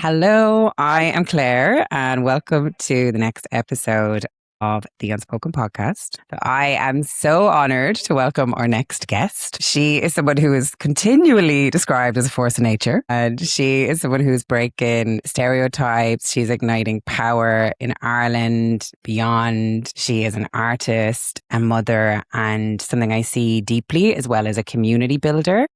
Hello, I am Claire, and welcome to the next episode of the Unspoken Podcast. So I am so honored to welcome our next guest. She is someone who is continually described as a force of nature, and she is someone who's breaking stereotypes. She's igniting power in Ireland, beyond. She is an artist, a mother, and something I see deeply, as well as a community builder,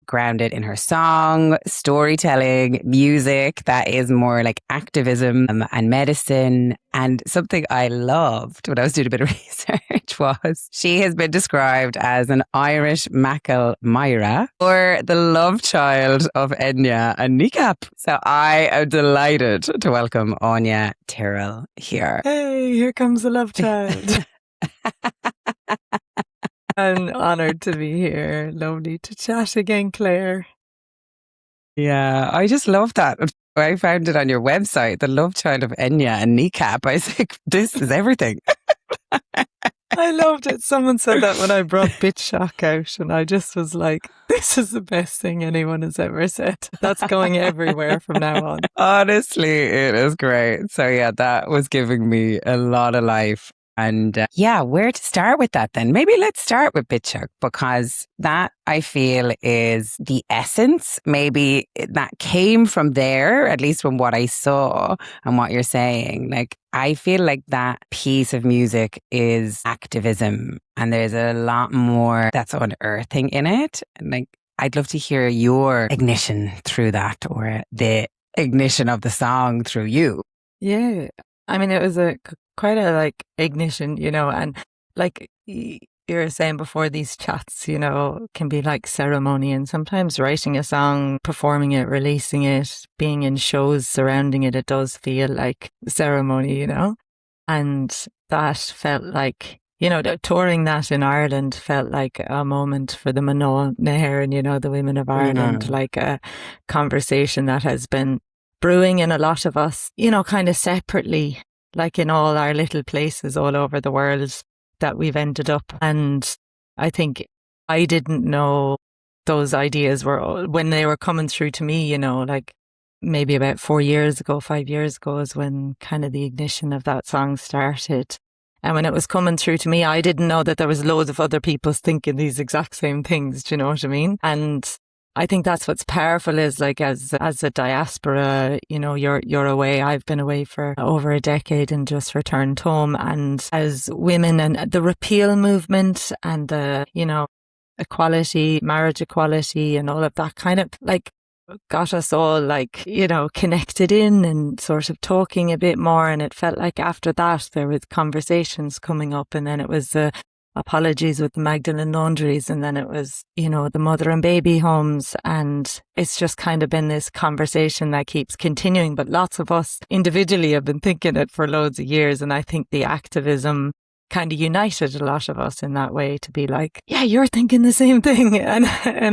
grounded in her song, storytelling, music that is more like activism and medicine. And something I loved when I was doing a bit of research was she has been described as an Irish Mackle Myra, or the love child of Enya and Kneecap. So I am delighted to welcome Anya Tyrrell here. Hey, here comes the love child. I'm honoured to be here. Lovely to chat again, Claire. Yeah, I just love that. I found it on your website, the love child of Enya and Kneecap. I was like, this is everything. I loved it. Someone said that when I brought Bitseach out, and I just was like, this is the best thing anyone has ever said. That's going everywhere from now on. Honestly, it is great. So yeah, that was giving me a lot of life. And where to start with that then? Maybe let's start with Bitseach, because that I feel is the essence. Maybe that came from there, at least from what I saw and what you're saying. Like, I feel like that piece of music is activism, and there's a lot more that's unearthing in it. And like, I'd love to hear your ignition through that, or the ignition of the song through you. Yeah. I mean, it was quite a like ignition, and like you were saying before, these chats, can be like ceremony, and sometimes writing a song, performing it, releasing it, being in shows surrounding it, it does feel like ceremony, and that felt like, touring that in Ireland felt like a moment for the Manoa Nair and, the women of Ireland, like a conversation that has been brewing in a lot of us, kind of separately, like in all our little places all over the world that we've ended up. And I think I didn't know those ideas when they were coming through to me, like maybe about 5 years ago is when kind of the ignition of that song started. And when it was coming through to me, I didn't know that there was loads of other people thinking these exact same things. Do you know what I mean? And I think that's what's powerful is like as a diaspora, you're away. I've been away for over a decade and just returned home. And as women, and the repeal movement and the, equality, marriage equality and all of that kind of like got us all like, connected in and sort of talking a bit more. And it felt like after that there was conversations coming up, and then it was apologies with the Magdalene laundries, and then it was, the mother and baby homes, and it's just kind of been this conversation that keeps continuing. But lots of us individually have been thinking it for loads of years, and I think the activism kind of united a lot of us in that way to be like, yeah, you're thinking the same thing. And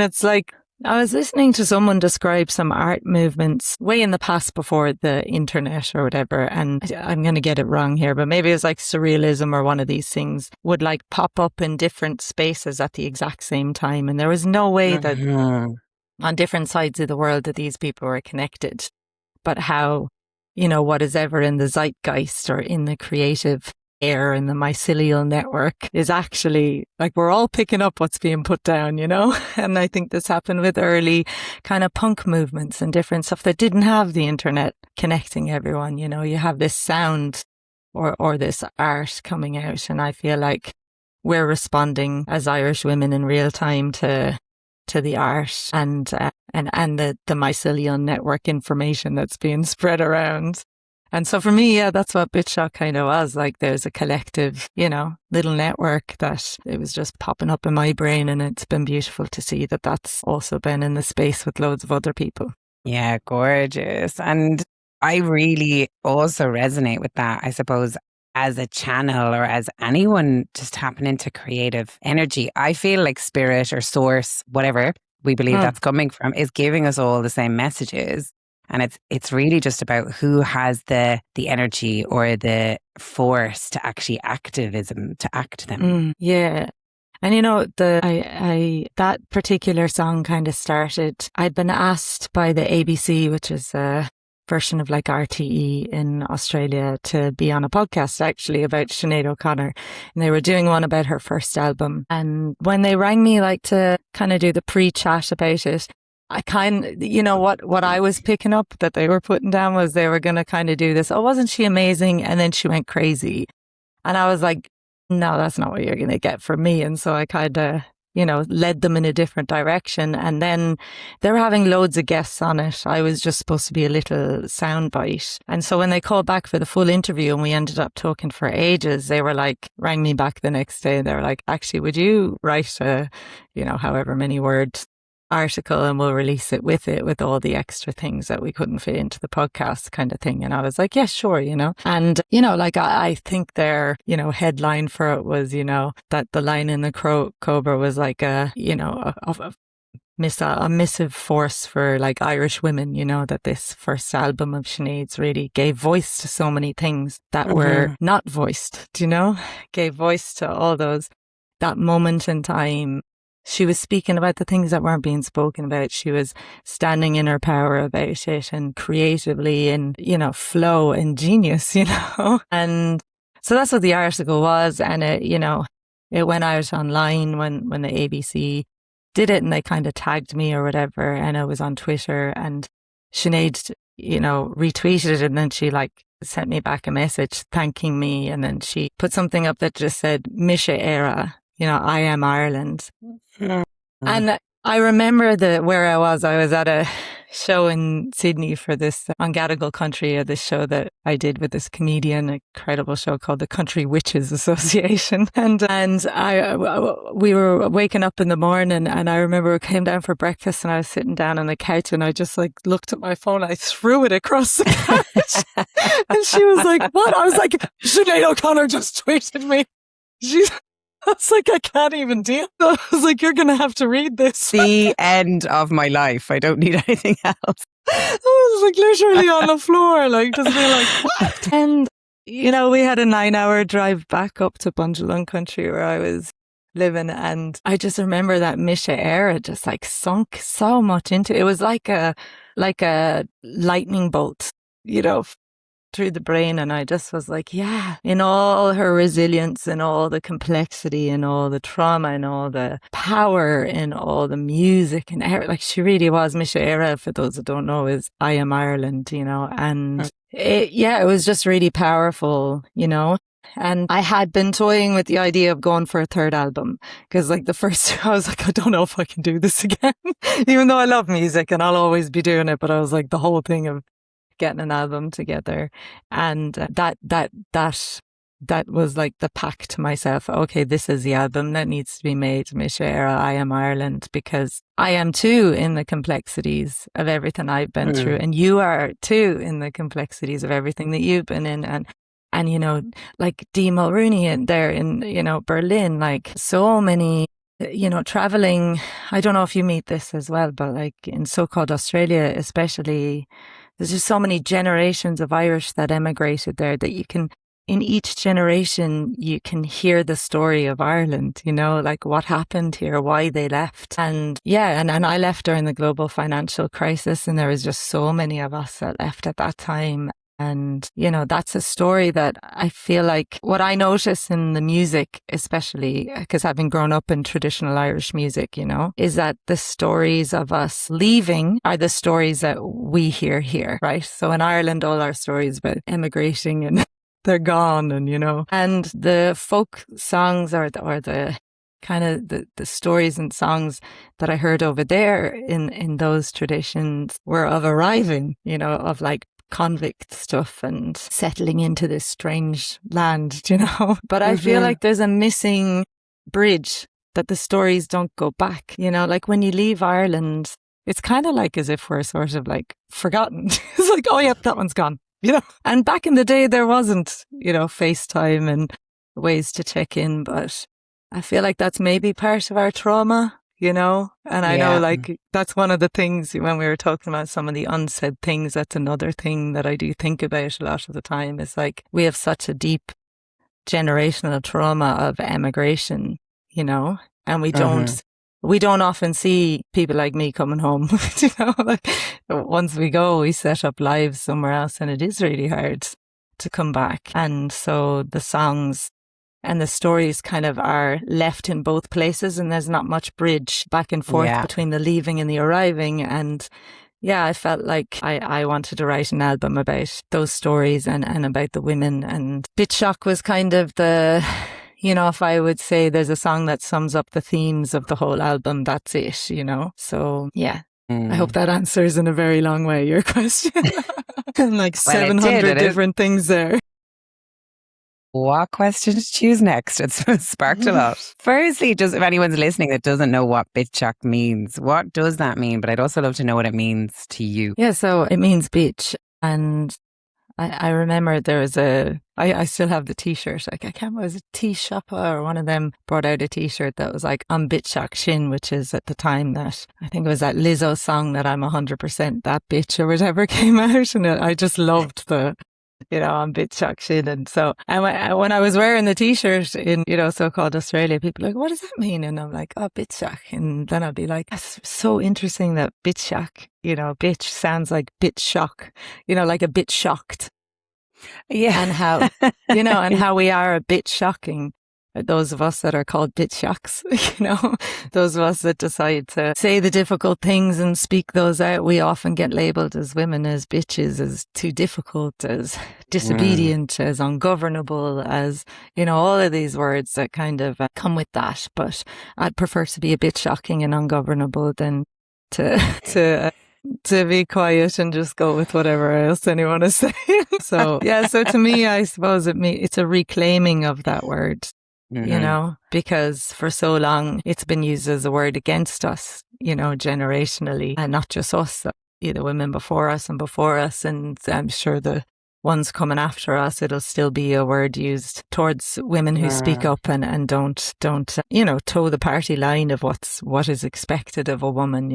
it's like, I was listening to someone describe some art movements way in the past before the internet or whatever, and I'm going to get it wrong here, but maybe it was like surrealism or one of these things would like pop up in different spaces at the exact same time. And there was no way that on different sides of the world that these people were connected, but how, what is ever in the zeitgeist or in the creative air and the mycelial network is actually like we're all picking up what's being put down, and I think this happened with early kind of punk movements and different stuff that didn't have the internet connecting everyone. You have this sound or this art coming out, and I feel like we're responding as Irish women in real time to the art and the mycelial network information that's being spread around. And so for me, that's what Bitseach kind of was. Like there's a collective, little network that it was just popping up in my brain. And it's been beautiful to see that that's also been in the space with loads of other people. Yeah, gorgeous. And I really also resonate with that, I suppose, as a channel or as anyone just tapping into creative energy. I feel like spirit or source, whatever we believe that's coming from, is giving us all the same messages. And it's really just about who has the energy or the force to actually to act them. Yeah. And that particular song kind of started, I'd been asked by the ABC, which is version of like RTE in Australia to be on a podcast actually about Sinead O'Connor. And they were doing one about her first album. And when they rang me like to kind of do the pre-chat about it, I kind of, what I was picking up that they were putting down was they were going to kind of do this. Oh, wasn't she amazing? And then she went crazy. And I was like, no, that's not what you're going to get from me. And so I kind of, led them in a different direction. And then they were having loads of guests on it. I was just supposed to be a little soundbite. And so when they called back for the full interview and we ended up talking for ages, they were like, rang me back the next day. And they were like, actually, would you write a, however many words article and we'll release it with all the extra things that we couldn't fit into the podcast kind of thing. And I was like, yes, sure, And, like I think their, headline for it was, that the line in the Cobra was like a missive force for like Irish women, that this first album of Sinead's really gave voice to so many things that were not voiced, gave voice to all those, that moment in time. She was speaking about the things that weren't being spoken about. She was standing in her power about it and creatively and, flow and genius, And so that's what the article was. And it went out online when the ABC did it and they kind of tagged me or whatever. And it was on Twitter and Sinead, retweeted it and then she like sent me back a message thanking me. And then she put something up that just said, Misha Era. I am Ireland. And I remember where I was at a show in Sydney for this Ungovernable Country, this show that I did with this comedian, an incredible show called the Country Witches Association. And we were waking up in the morning and I remember we came down for breakfast and I was sitting down on the couch and I just like looked at my phone. I threw it across the couch and she was like, what? I was like, Sinead O'Connor just tweeted me. I was like, I can't even deal. I was like, you're going to have to read this. The end of my life. I don't need anything else. I was like literally on the floor, like just being like, what? And, we had a 9-hour drive back up to Bundjalung country where I was living. And I just remember that Misha era just like sunk so much into it. It was like a lightning bolt, through the brain. And I just was like, yeah, in all her resilience and all the complexity and all the trauma and all the power and all the music and like she really was. Misha Era, for those that don't know, is I Am Ireland, and it was just really powerful, And I had been toying with the idea of going for a third album because like the first, I was like, I don't know if I can do this again, even though I love music and I'll always be doing it. But I was like, the whole thing of getting an album together and that was like the pact to myself. Okay, this is the album that needs to be made, Misha Era, I Am Ireland, because I am too in the complexities of everything I've been through and you are too in the complexities of everything that you've been in and like Dee Mulrooney and there in Berlin, like so many traveling. I don't know if you meet this as well, but like in so-called Australia especially, there's just so many generations of Irish that emigrated there that you can, in each generation, you can hear the story of Ireland, like what happened here, why they left. And yeah, and I left during the global financial crisis and there was just so many of us that left at that time. And, that's a story that I feel like what I notice in the music, especially because having grown up in traditional Irish music, is that the stories of us leaving are the stories that we hear here, right? So in Ireland, all our stories about emigrating and they're gone and, and the folk songs or the kind of the stories and songs that I heard over there in those traditions were of arriving, of like convict stuff and settling into this strange land, But I feel like there's a missing bridge that the stories don't go back, like when you leave Ireland, it's kind of like as if we're sort of like forgotten. It's like, oh yeah, that one's gone, And back in the day there wasn't, FaceTime and ways to check in, but I feel like that's maybe part of our trauma. And I know like that's one of the things when we were talking about some of the unsaid things, that's another thing that I do think about a lot of the time is like we have such a deep generational trauma of emigration, and we don't we don't often see people like me coming home. Like once we go, we set up lives somewhere else, and it is really hard to come back. And so the songs and the stories kind of are left in both places, and there's not much bridge back and forth between the leaving and the arriving. And yeah, I felt like I wanted to write an album about those stories and about the women. And Bitseach was kind of if I would say there's a song that sums up the themes of the whole album, that's it, So yeah, I hope that answers in a very long way your question. Like 700 different things there. What question to choose next? It's sparked a lot. Firstly, just if anyone's listening that doesn't know what Bitseach means, what does that mean? But I'd also love to know what it means to you. Yeah, so it means bitch. And I remember there was I still have the t-shirt. Like, I can't remember, was it T-Shoppa or one of them brought out a t-shirt that was like, "On Bitseach Shin," which is at the time that, I think it was that Lizzo song that "I'm 100% that bitch" or whatever came out. And I just loved on Bitseach Shin. And so, and when I was wearing the t-shirt in, so-called Australia, people were like, "What does that mean?" And I'm like, "Oh, Bitseach." And then I'd be like, "That's so interesting that Bitseach, bitch sounds like bit shock, like a bit shocked." Yeah. And how, and how we are a bit shocking. Those of us that are called bitchocks, those of us that decide to say the difficult things and speak those out, we often get labeled as women as bitches, as too difficult, as disobedient, as ungovernable, as, all of these words that kind of come with that. But I'd prefer to be a bit shocking and ungovernable than to be quiet and just go with whatever else anyone is saying. So to me, I suppose it's a reclaiming of that word. Because for so long it's been used as a word against us, generationally, and not just us, the women before us. And I'm sure the ones coming after us, it'll still be a word used towards women who speak up and don't, toe the party line of what is expected of a woman,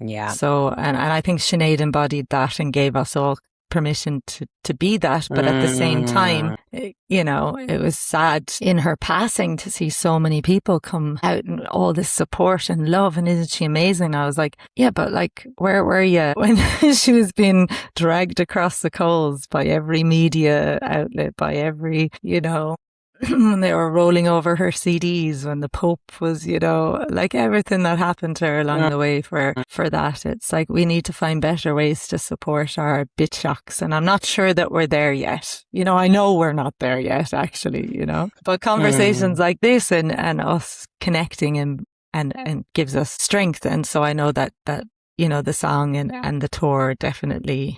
Yeah. So, and I think Sinead embodied that and gave us all permission to be that. But at the same time, it was sad in her passing to see so many people come out and all this support and love. And isn't she amazing? I was like, yeah, but like, where were you when she was being dragged across the coals by every media outlet, by every, when they were rolling over her CDs, when the Pope was, like everything that happened to her along the way for that. It's like, we need to find better ways to support our bitchocks. And I'm not sure that we're there yet. I know we're not there yet, actually, but conversations like this and us connecting and gives us strength. And so I know that, the song and the tour definitely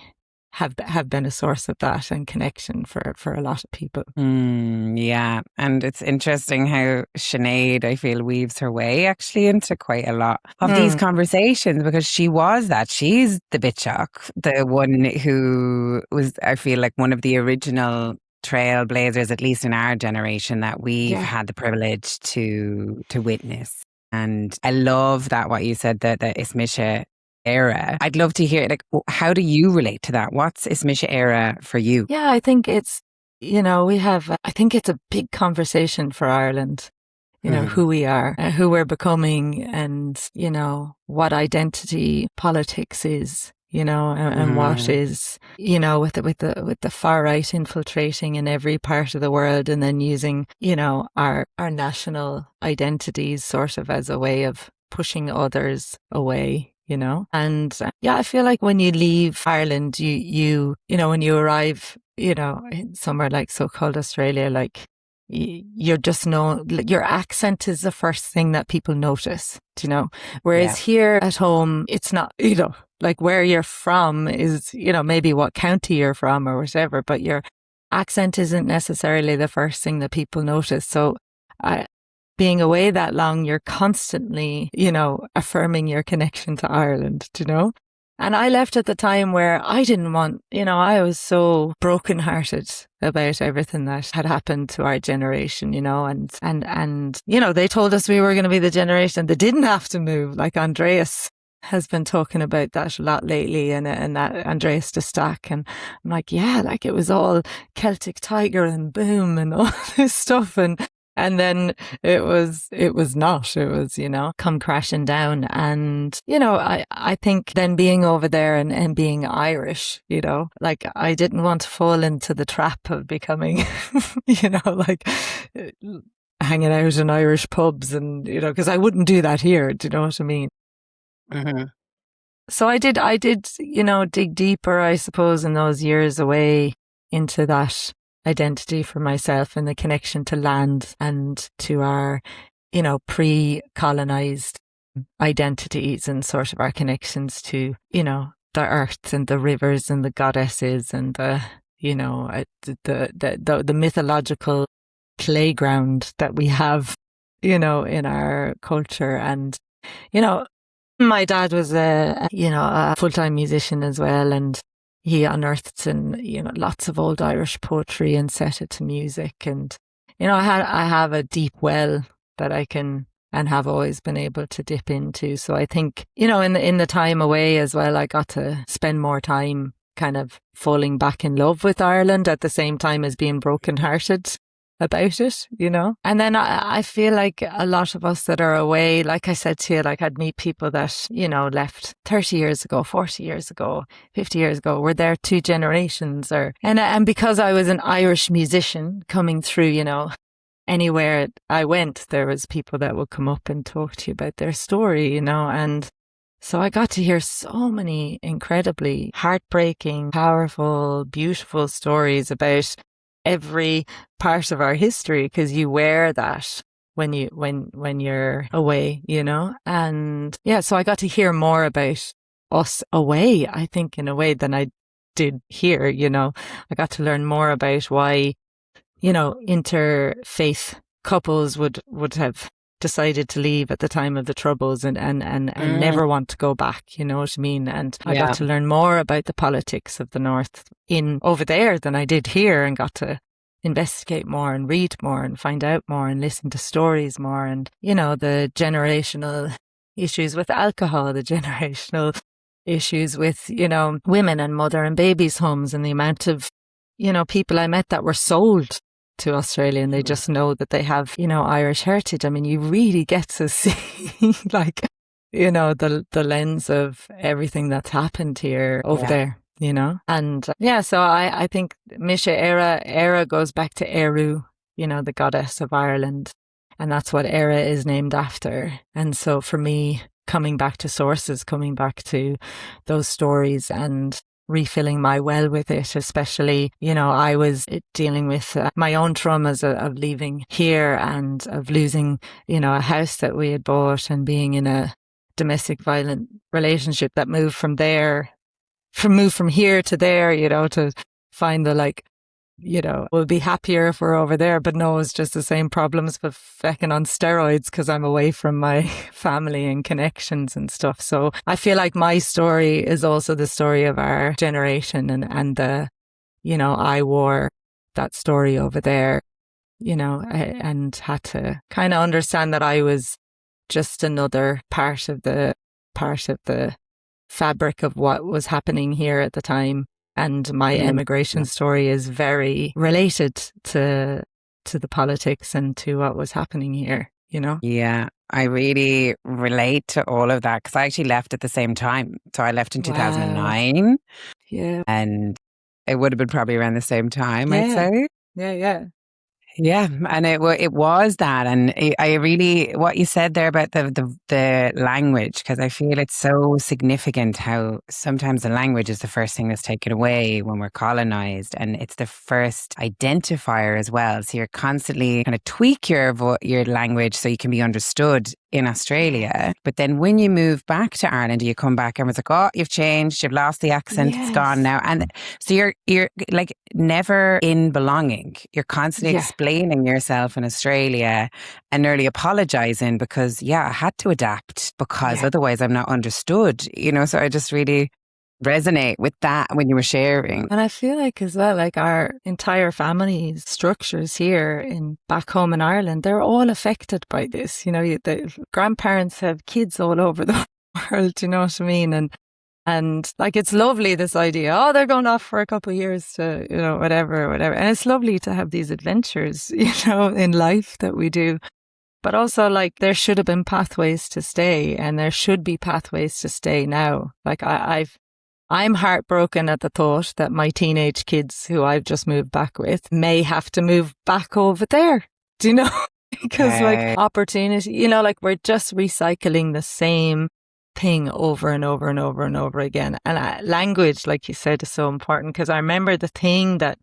have been a source of that and connection for a lot of people. Yeah. And it's interesting how Sinead, I feel, weaves her way actually into quite a lot of these conversations, because she's the bitchock, the one who was, I feel like, one of the original trailblazers, at least in our generation, that we've had the privilege to witness. And I love that, what you said, that the Ismisha era. I'd love to hear, like, how do you relate to that? What's Ismisha era for you? Yeah, I think it's, I think it's a big conversation for Ireland, who we are, who we're becoming, and, what identity politics is, and what is, with the far right infiltrating in every part of the world, and then using, our national identities sort of as a way of pushing others away. And I feel like when you leave Ireland, you when you arrive, somewhere like so-called Australia, like you're just known, your accent is the first thing that people notice, whereas here at home, it's not, like where you're from is, maybe what county you're from or whatever, but your accent isn't necessarily the first thing that people notice. So being away that long, you're constantly, affirming your connection to Ireland, And I left at the time where I didn't want, I was so brokenhearted about everything that had happened to our generation, and they told us we were going to be the generation that didn't have to move. Like Andreas has been talking about that a lot lately, and that Andreas de Stack, and I'm like, yeah, like it was all Celtic Tiger and Boom and all this stuff, and And then it was not. It was, come crashing down. And, I think then being over there and being Irish, like I didn't want to fall into the trap of becoming, like hanging out in Irish pubs and, because I wouldn't do that here. Do you know what I mean? Mm-hmm. So I did, dig deeper, I suppose, in those years away into that identity for myself and the connection to land and to our, pre-colonized identities and sort of our connections to, the earth and the rivers and the goddesses and the mythological playground that we have, in our culture. And, my dad was a full-time musician as well, and he unearthed lots of old Irish poetry and set it to music. And I have a deep well that I can and have always been able to dip into. So I think in the time away as well, I got to spend more time kind of falling back in love with Ireland at the same time as being brokenhearted about it, And then I feel like a lot of us that are away, like I said to you, like I'd meet people that, left 30 years ago, 40 years ago, 50 years ago, were there 2 generations and because I was an Irish musician coming through, anywhere I went, there was people that would come up and talk to you about their story, and so I got to hear so many incredibly heartbreaking, powerful, beautiful stories about every part of our history, because you wear that when you're away, and so I got to hear more about us away, I think, in a way than I did here. I got to learn more about why interfaith couples would have decided to leave at the time of the Troubles and never want to go back, you know what I mean? And I got to learn more about the politics of the North over there than I did here, and got to investigate more and read more and find out more and listen to stories more. And, the generational issues with alcohol, the generational issues with, women and mother and babies homes, and the amount of, people I met that were sold to Australia and they just know that they have, Irish heritage. I mean, you really get to see like, the lens of everything that's happened here over there, And so I think Misha Era goes back to Eru, the goddess of Ireland. And that's what Era is named after. And so for me, coming back to sources, coming back to those stories and refilling my well with it, especially, I was dealing with my own traumas of leaving here and of losing, a house that we had bought and being in a domestic violent relationship that moved from here to there, to find the we'll be happier if we're over there, but no, it's just the same problems but fecking on steroids because I'm away from my family and connections and stuff. So I feel like my story is also the story of our generation and the, I wore that story over there, and had to kind of understand that I was just another part of the fabric of what was happening here at the time. And my immigration story is very related to the politics and to what was happening here, Yeah, I really relate to all of that because I actually left at the same time. So I left in 2009. Yeah. And it would have been probably around the same time, I'd say. Yeah. Yeah, and it was that, and I really what you said there about the language, because I feel it's so significant how sometimes the language is the first thing that's taken away when we're colonized, and it's the first identifier as well. So you're constantly kind of tweak your language so you can be understood in Australia, but then when you move back to Ireland, you come back and it's like, oh, you've changed, you've lost the accent, it's gone now, and so you're like never in belonging. You're constantly explaining yourself in Australia and nearly apologizing because I had to adapt because otherwise I'm not understood. So I just really resonate with that when you were sharing. And I feel like as well, like our entire family structures here back home in Ireland, they're all affected by this. The grandparents have kids all over the world, you know what I mean? And And like, it's lovely, this idea, oh, they're going off for a couple of years to, whatever. And it's lovely to have these adventures, in life that we do. But also, like, there should have been pathways to stay, and there should be pathways to stay now. Like, I'm heartbroken at the thought that my teenage kids who I've just moved back with may have to move back over there. Do you know? Because like opportunity, like we're just recycling the same thing over and over and over and over again. And language, like you said, is so important, because I remember the thing that,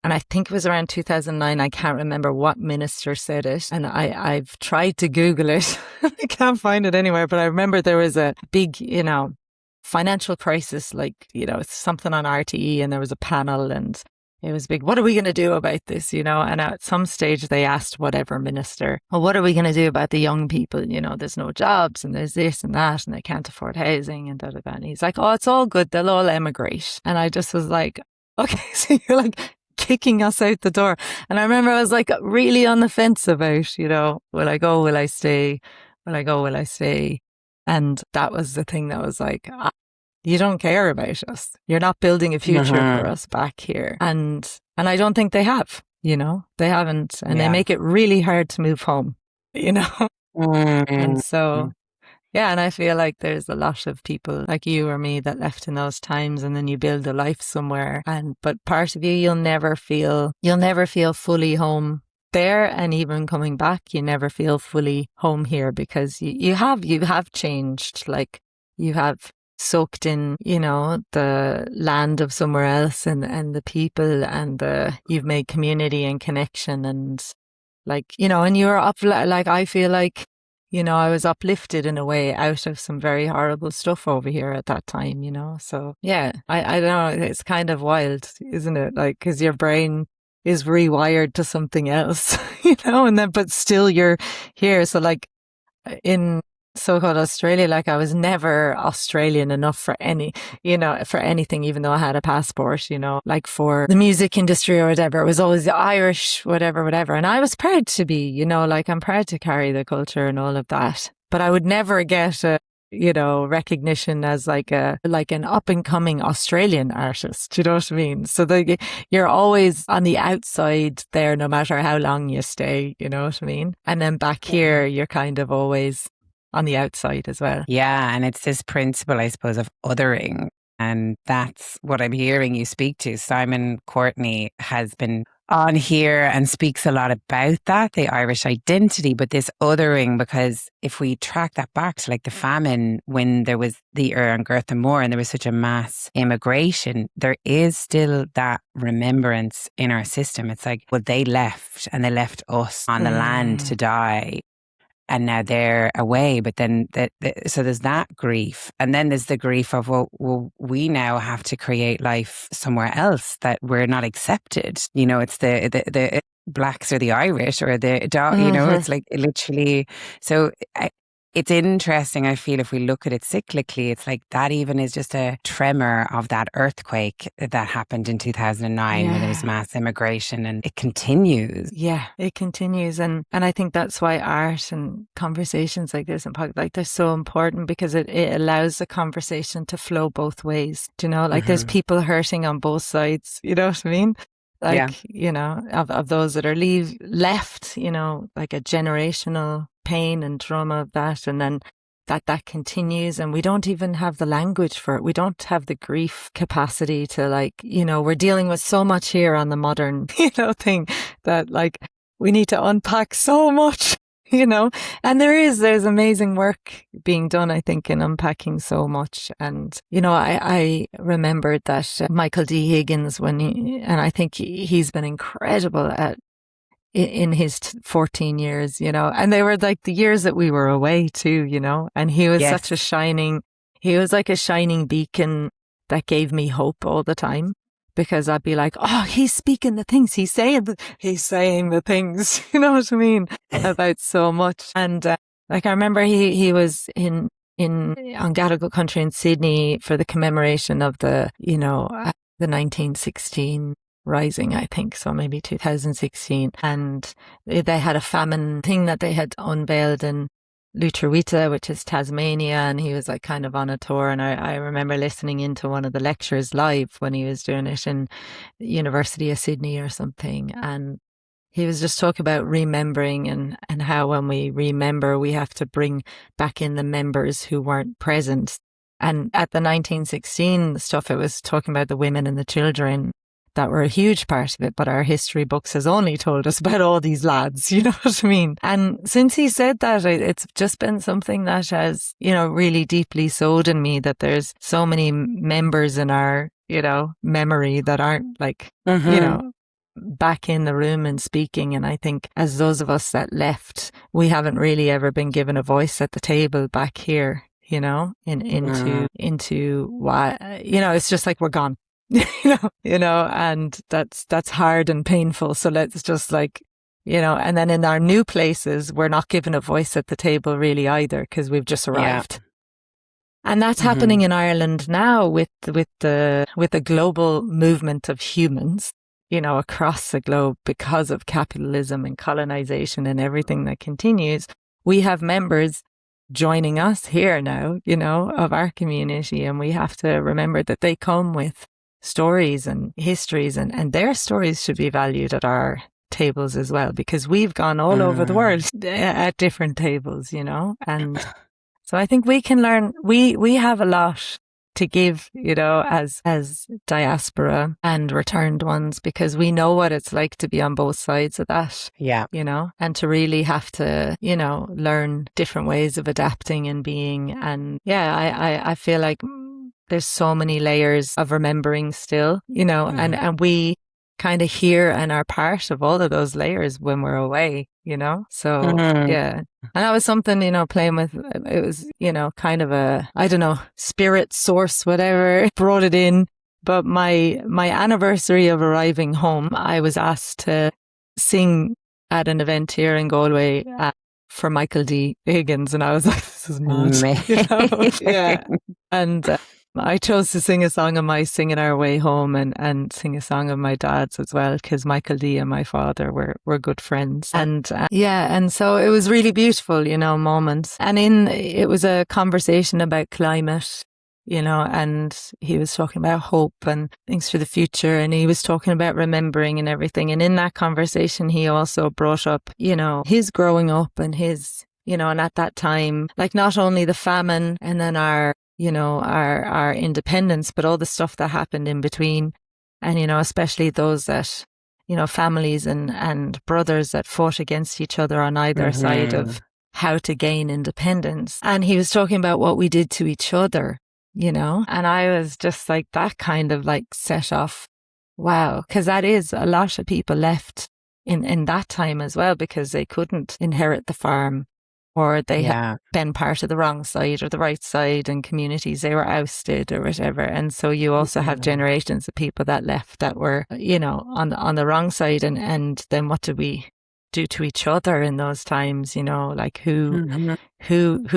and I think it was around 2009. I can't remember what minister said it. And I've tried to Google it. I can't find it anywhere. But I remember there was a big, financial crisis, like, something on RTE, and there was a panel, and it was big. What are we going to do about this? And at some stage they asked whatever minister, well, what are we going to do about the young people? There's no jobs, and there's this and that, and they can't afford housing, and da da da. And he's like, oh, it's all good. They'll all emigrate. And I just was like, okay, so you're like kicking us out the door. And I remember I was like really on the fence about, will I go? Will I stay? Will I go? Will I stay? And that was the thing that was like, you don't care about us. You're not building a future for us back here. And I don't think they have, they haven't. And they make it really hard to move home, And so, yeah, and I feel like there's a lot of people like you or me that left in those times, and then you build a life somewhere. But part of you, you'll never feel fully home there. And even coming back, you never feel fully home here, because you have changed. Like, you have soaked in, the land of somewhere else, and the people, and you've made community and connection, and like, and you're up, like, I feel like, I was uplifted in a way out of some very horrible stuff over here at that time, so yeah, I don't know, it's kind of wild, isn't it? Like, because your brain is rewired to something else, and then, but still you're here. So like in so-called Australia, like, I was never Australian enough for for anything, even though I had a passport, like for the music industry or whatever. It was always Irish, whatever. And I was proud to be, like, I'm proud to carry the culture and all of that. But I would never get recognition as like an up and coming Australian artist. Do you know what I mean? So you're always on the outside there, no matter how long you stay, you know what I mean? And then back here, you're kind of always on the outside as well. Yeah. And it's this principle, I suppose, of othering. And that's what I'm hearing you speak to. Simon Courtney has been on here and speaks a lot about that, the Irish identity, but this othering, because if we track that back to like the famine, when there was the Ur and Girth and Moor, and there was such a mass immigration, there is still that remembrance in our system. It's like, well, they left, and they left us on the land to die. And now they're away, but then so there's that grief, and then there's the grief of well, we now have to create life somewhere else that we're not accepted. It's the blacks or the Irish or the it's like literally. So it's interesting. I feel if we look at it cyclically, it's like that even is just a tremor of that earthquake that happened in 2009 when there was mass immigration, and it continues. Yeah, it continues. And I think that's why art and conversations like this and like they're so important, because it allows the conversation to flow both ways. Do you know, like there's people hurting on both sides. You know what I mean? Like, of those that are left, like a generational pain and trauma of that. And then that continues, and we don't even have the language for it. We don't have the grief capacity to, like, we're dealing with so much here on the modern, thing that, like, we need to unpack so much, and there's amazing work being done, I think, in unpacking so much. And, I remembered that Michael D. Higgins, and I think he's been incredible at in his 14 years, and they were like the years that we were away too, and he was such he was like a shining beacon that gave me hope all the time, because I'd be like, oh, he's speaking the things, he's saying the things, you know what I mean, about so much. And like, I remember he was in Gadigal country in Sydney for the commemoration of the 1916 rising, I think, so maybe 2016, and they had a famine thing that they had unveiled, and Lutruwita, which is Tasmania, and he was like kind of on a tour. And I remember listening into one of the lectures live when he was doing it in the University of Sydney or something. And he was just talking about remembering and how when we remember, we have to bring back in the members who weren't present. And at the 1916 stuff, it was talking about the women and the children that were a huge part of it, but our history books has only told us about all these lads, you know what I mean? And since he said that, it's just been something that has, you know, really deeply sowed in me, that there's so many members in our, you know, memory that aren't like, you know, back in the room and speaking. And I think as those of us that left, we haven't really ever been given a voice at the table back here, you know, into why, you know, it's just like we're gone. you know, and that's hard and painful. So let's just like, you know, and then in our new places, we're not given a voice at the table really either, because we've just arrived. Yeah. And that's happening in Ireland now with the global movement of humans, you know, across the globe because of capitalism and colonization and everything that continues. We have members joining us here now, you know, of our community, and we have to remember that they come with stories and histories, and their stories should be valued at our tables as well, because we've gone all over the world at different tables, you know. And so I think we can learn, we have a lot to give, you know, as diaspora and returned ones, because we know what it's like to be on both sides of that. Yeah. You know, and to really have to, you know, learn different ways of adapting and being. And yeah, I feel like there's so many layers of remembering still, you know, and we kind of hear and are part of all of those layers when we're away, you know? So, yeah. And that was something, you know, playing with, it was, you know, kind of a, I don't know, spirit source, whatever, brought it in. But my anniversary of arriving home, I was asked to sing at an event here in Galway for Michael D. Higgins. And I was like, this is mad. You know? Yeah. And I chose to sing a song of my Singing Our Way Home and sing a song of my dad's as well, because Michael D and my father were good friends. And yeah, and so it was really beautiful, you know, moments. And it was a conversation about climate, you know, and he was talking about hope and things for the future, and he was talking about remembering and everything. And in that conversation, he also brought up, you know, his growing up and his, you know, and at that time, like not only the famine and then our independence, but all the stuff that happened in between. And, you know, especially those that, you know, families and brothers that fought against each other on either side of how to gain independence. And he was talking about what we did to each other, you know, and I was just like, that kind of like set off, wow, because that is a lot of people left in that time as well, because they couldn't inherit the farm, or they had been part of the wrong side or the right side, and communities, they were ousted or whatever. And so you also have generations of people that left that were, you know, on the wrong side. And then what did we do to each other in those times? You know, like who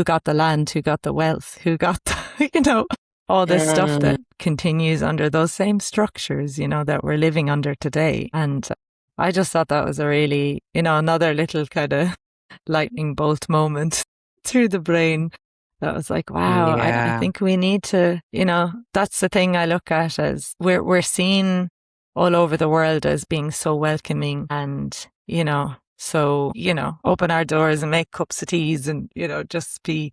got the land, who got the wealth, who got the, you know, all this stuff that continues under those same structures, you know, that we're living under today. And I just thought that was a really, you know, another little kind of lightning bolt moment through the brain that was like, wow, I think we need to, you know, that's the thing I look at as we're seen all over the world as being so welcoming and, you know, so, you know, open our doors and make cups of teas and, you know, just be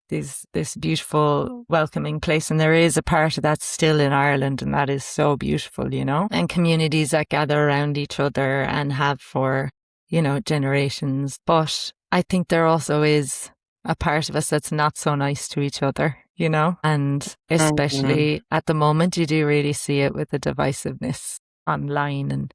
this beautiful, welcoming place. And there is a part of that still in Ireland, and that is so beautiful, you know, and communities that gather around each other and have for, you know, generations. But I think there also is a part of us that's not so nice to each other, you know, and especially at the moment, you do really see it with the divisiveness online. And,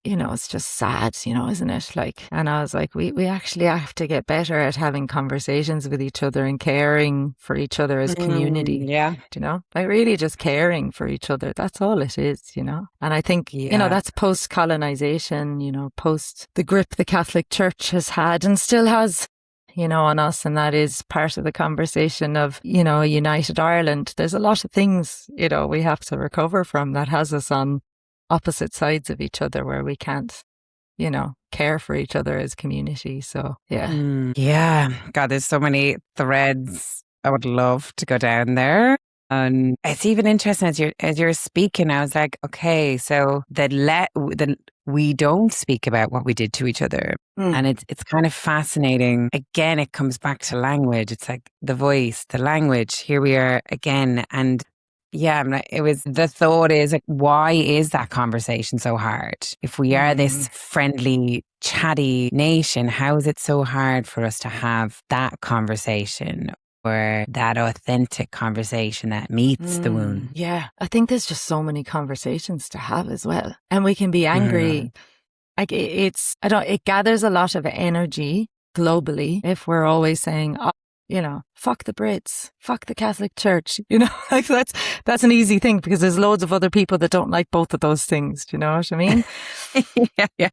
you know, it's just sad, you know, isn't it? Like, and I was like, we actually have to get better at having conversations with each other and caring for each other as a community. Yeah. You know, like really just caring for each other. That's all it is, you know. And I think, you know, that's post-colonization, you know, post the grip the Catholic Church has had and still has, you know, on us. And that is part of the conversation of, you know, a united Ireland. There's a lot of things, you know, we have to recover from that has us on opposite sides of each other where we can't care for each other as community. So, yeah. Yeah. God, there's so many threads. I would love to go down there. And it's even interesting as you're speaking, I was like, okay, so that we don't speak about what we did to each other. And it's kind of fascinating. Again, it comes back to language. It's like the voice, the language. Here we are again. And yeah, the thought is like, why is that conversation so hard? If we are this friendly, chatty nation, how is it so hard for us to have that conversation? Or that authentic conversation that meets the wound. Yeah, I think there's just so many conversations to have as well. And we can be angry. Like it gathers a lot of energy globally if we're always saying, fuck the Brits, fuck the Catholic Church, like that's an easy thing because there's loads of other people that don't like both of those things. Do you know what I mean? Yeah.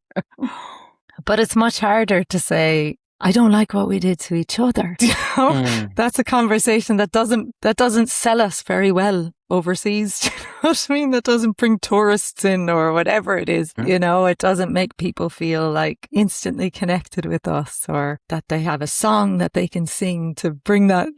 But it's much harder to say, I don't like what we did to each other. That's a conversation that doesn't sell us very well overseas. Do you know what I mean? That doesn't bring tourists in or whatever it is. It doesn't make people feel like instantly connected with us or that they have a song that they can sing to bring that,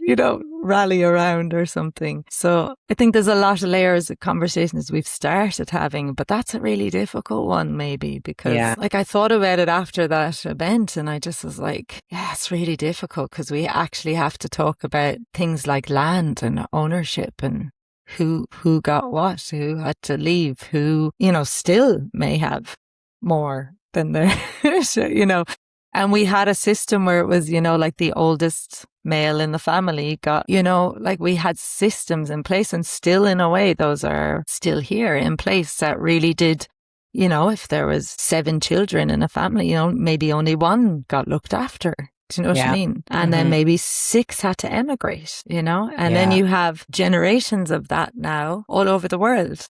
rally around or something. So I think there's a lot of layers of conversations we've started having, but that's a really difficult one maybe because I thought about it after that event and I just was like, yeah, it's really difficult because we actually have to talk about things like land and ownership and who got what, who had to leave, who, still may have more than their, And we had a system where it was, like the oldest male in the family got, we had systems in place and still in a way those are still here in place that really did, if there was 7 children in a family, maybe only 1 got looked after. Do you know what I mean? And then maybe 6 had to emigrate, and then you have generations of that now all over the world.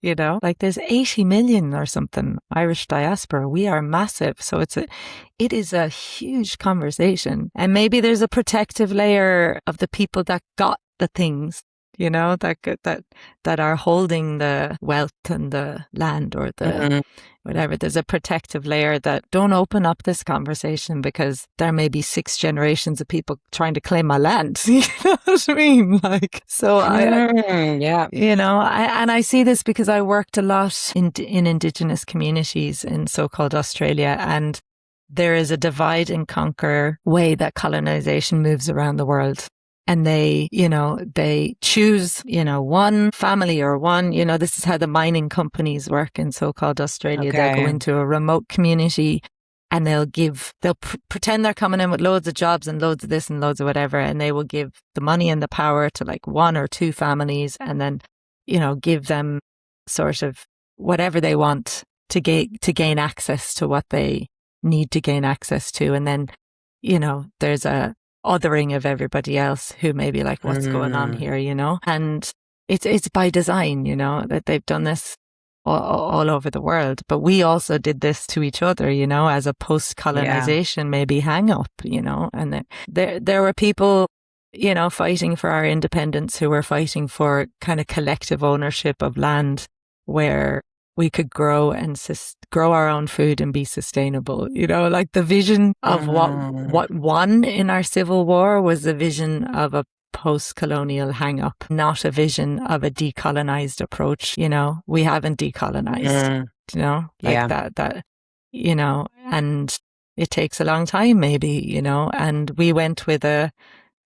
Like there's 80 million or something Irish diaspora. We are massive. So it is a huge conversation. And maybe there's a protective layer of the people that got the things, that are holding the wealth and the land or the whatever. There's a protective layer that don't open up this conversation because there may be 6 generations of people trying to claim my land. You know what I mean? I see this because I worked a lot in Indigenous communities in so-called Australia, and there is a divide and conquer way that colonization moves around the world. And they choose, one family or one, this is how the mining companies work in so-called Australia. Okay. They'll go into a remote community and they'll pretend they're coming in with loads of jobs and loads of this and loads of whatever. And they will give the money and the power to like 1 or 2 families and then, give them sort of whatever they want to gain access to what they need to gain access to. And then, there's a othering of everybody else who may be like, what's going on here, and it's by design, that they've done this all over the world. But we also did this to each other, as a post-colonization maybe hang up, and there were people, fighting for our independence who were fighting for kind of collective ownership of land where we could grow our own food and be sustainable. Like the vision of what won in our civil war was the vision of a post-colonial hang-up, not a vision of a decolonized approach. We haven't decolonized, that, and it takes a long time maybe, and we went with a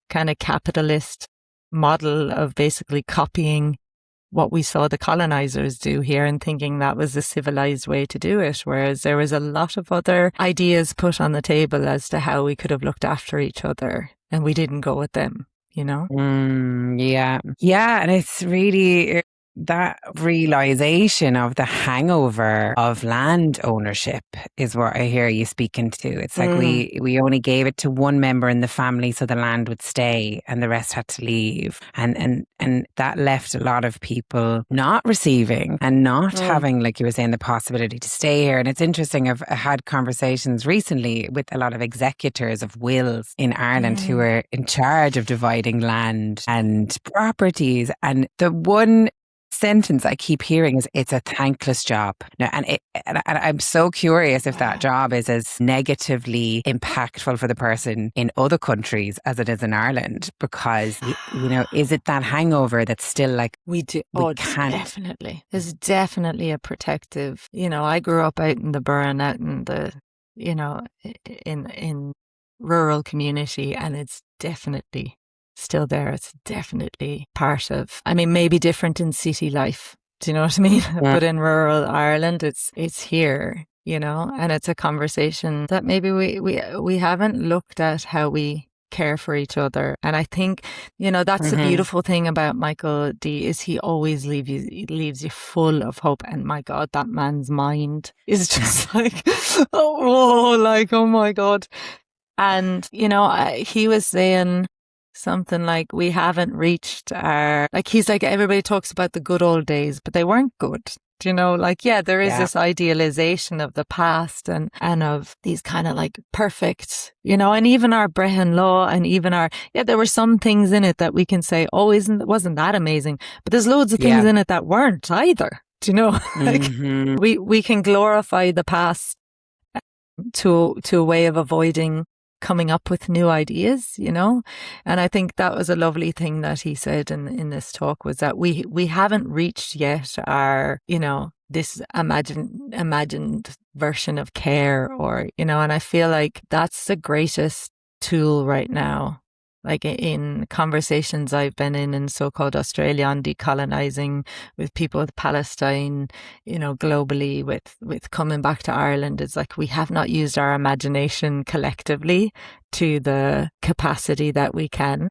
kind of capitalist model of basically copying what we saw the colonizers do here and thinking that was the civilized way to do it. Whereas there was a lot of other ideas put on the table as to how we could have looked after each other and we didn't go with them, Yeah. And it's really that realization of the hangover of land ownership is what I hear you speaking to. It's like we only gave it to one member in the family so the land would stay and the rest had to leave. And that left a lot of people not receiving and not having, like you were saying, the possibility to stay here. And it's interesting, I've had conversations recently with a lot of executors of wills in Ireland who are in charge of dividing land and properties. And the one sentence I keep hearing is it's a thankless job. Now, and I'm so curious if that job is as negatively impactful for the person in other countries as it is in Ireland, because, is it that hangover that's still like, we do? We can't. Definitely. There's definitely a protective, I grew up out in the burn, out in the, in rural community, and it's definitely still there. It's definitely part of, maybe different in city life. Do you know what I mean? Yeah. But in rural Ireland, it's here, and it's a conversation that maybe we haven't looked at how we care for each other. And I think, that's the beautiful thing about Michael D is he always leaves you full of hope. And my God, that man's mind is just like, oh my God. And, he was saying something like, we haven't reached he's like, everybody talks about the good old days, but they weren't good. There is this idealization of the past and of these kind of like perfect, and even our Brehon law and even there were some things in it that we can say, wasn't that amazing? But there's loads of things in it that weren't either. We can glorify the past to a way of avoiding coming up with new ideas, and I think that was a lovely thing that he said in this talk, was that we haven't reached yet our, this imagined version of care, or, and I feel like that's the greatest tool right now. Like in conversations I've been in so-called Australia on decolonizing, with people with Palestine, globally, with coming back to Ireland, it's like we have not used our imagination collectively to the capacity that we can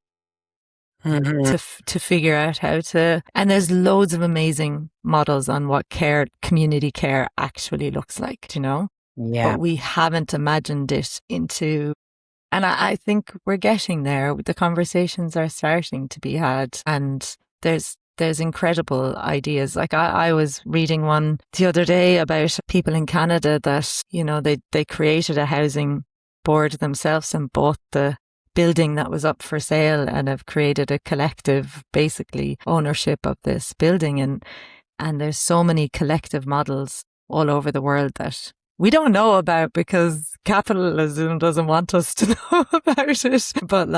to figure out how to. And there's loads of amazing models on what community care actually looks like, but we haven't imagined it into. And I think we're getting there. The conversations are starting to be had, and there's incredible ideas. Like I was reading one the other day about people in Canada that, they created a housing board themselves and bought the building that was up for sale and have created a collective, basically, ownership of this building. And there's so many collective models all over the world that we don't know about because capitalism doesn't want us to know about it. But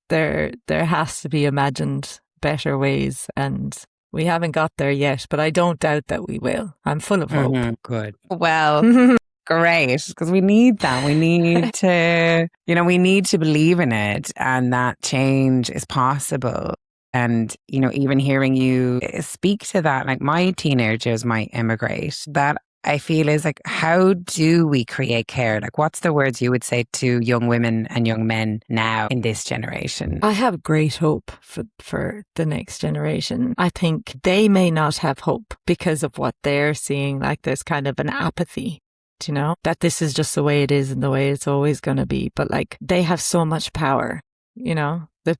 there has to be imagined better ways, and we haven't got there yet, but I don't doubt that we will. I'm full of hope. Good. Well, great, because we need that. We need to, we need to believe in it, and that change is possible. And, even hearing you speak to that, like my teenagers might immigrate, that I feel is like, how do we create care? Like, what's the words you would say to young women and young men now in this generation? I have great hope for the next generation. I think they may not have hope because of what they're seeing. Like, there's kind of an apathy, that this is just the way it is and the way it's always going to be. But they have so much power, that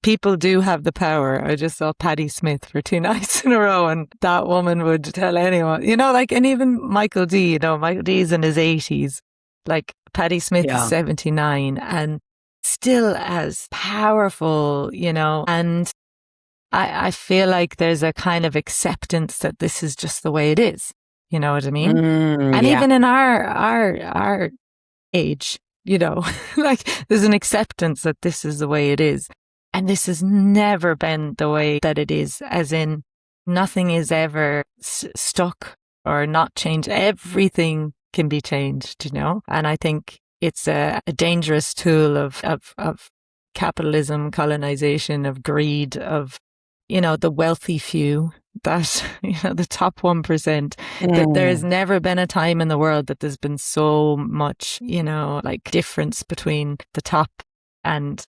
people do have the power. I just saw Patti Smith for 2 nights in a row, and that woman would tell anyone, and even Michael D, Michael D's in his 80s, like Patti Smith is 79 and still as powerful, and I feel like there's a kind of acceptance that this is just the way it is. You know what I mean? And even in our age, there's an acceptance that this is the way it is. And this has never been the way that it is, as in nothing is ever stuck or not changed. Everything can be changed, And I think it's a dangerous tool of capitalism, colonization, of greed, of, the wealthy few, that, the top 1%, that there's never been a time in the world that there's been so much, difference between the top and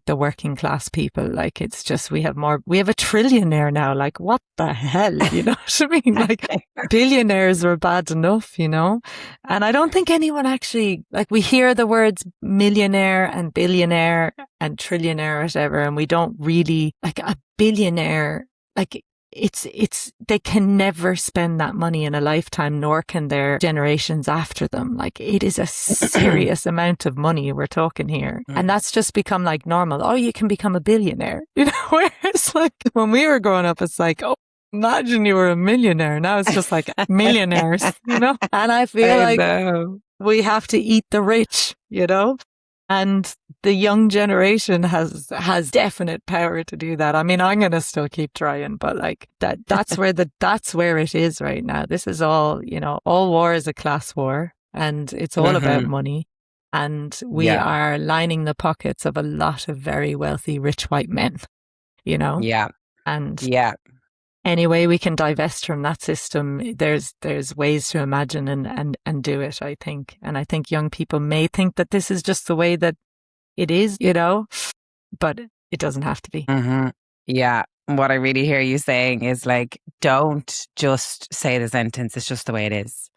the working class people. It's just, we have a trillionaire now. What the hell? You know what I mean? Billionaires were bad enough, And I don't think anyone actually, we hear the words millionaire and billionaire and trillionaire, whatever, and we don't really, a billionaire, it's they can never spend that money in a lifetime, nor can their generations after them. It is a serious amount of money we're talking here. And that's just become normal. Oh, you can become a billionaire, Whereas when we were growing up, it's imagine you were a millionaire. Now it's just like millionaires, you know? And I feel I like know. we have to eat the rich, you know? And the young generation has definite power to do that. I mean, I'm going to still keep trying, but like that's where it is right now. This is all, you know, all war is a class war and it's all about Hmm. money. And we Yeah. are lining the pockets of a lot of very wealthy, rich white men, you know? Yeah. And Yeah. any way we can divest from that system, there's ways to imagine and do it, I think. And I think young people may think that this is just the way that it is, you know, but it doesn't have to be. Hmm. Yeah. What I really hear you saying is like, don't just say the sentence, it's just the way it is.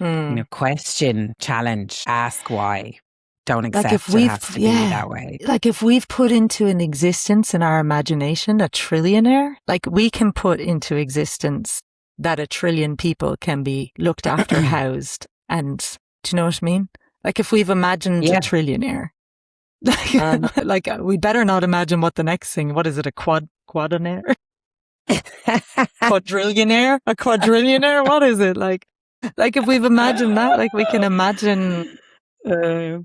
You know, Mm. question, challenge, ask why. Don't Like if accept it we've, has to be yeah, that way. like if we've put into an existence in our imagination a trillionaire, like we can put into existence that a trillion people can be looked after, housed, and do you know what I mean? Like if we've imagined a Yeah. trillionaire, Um, like we better not imagine what the next thing. What is it? A quadrillionaire? Quadrillionaire? A quadrillionaire? What is it like if we've imagined that, like uh,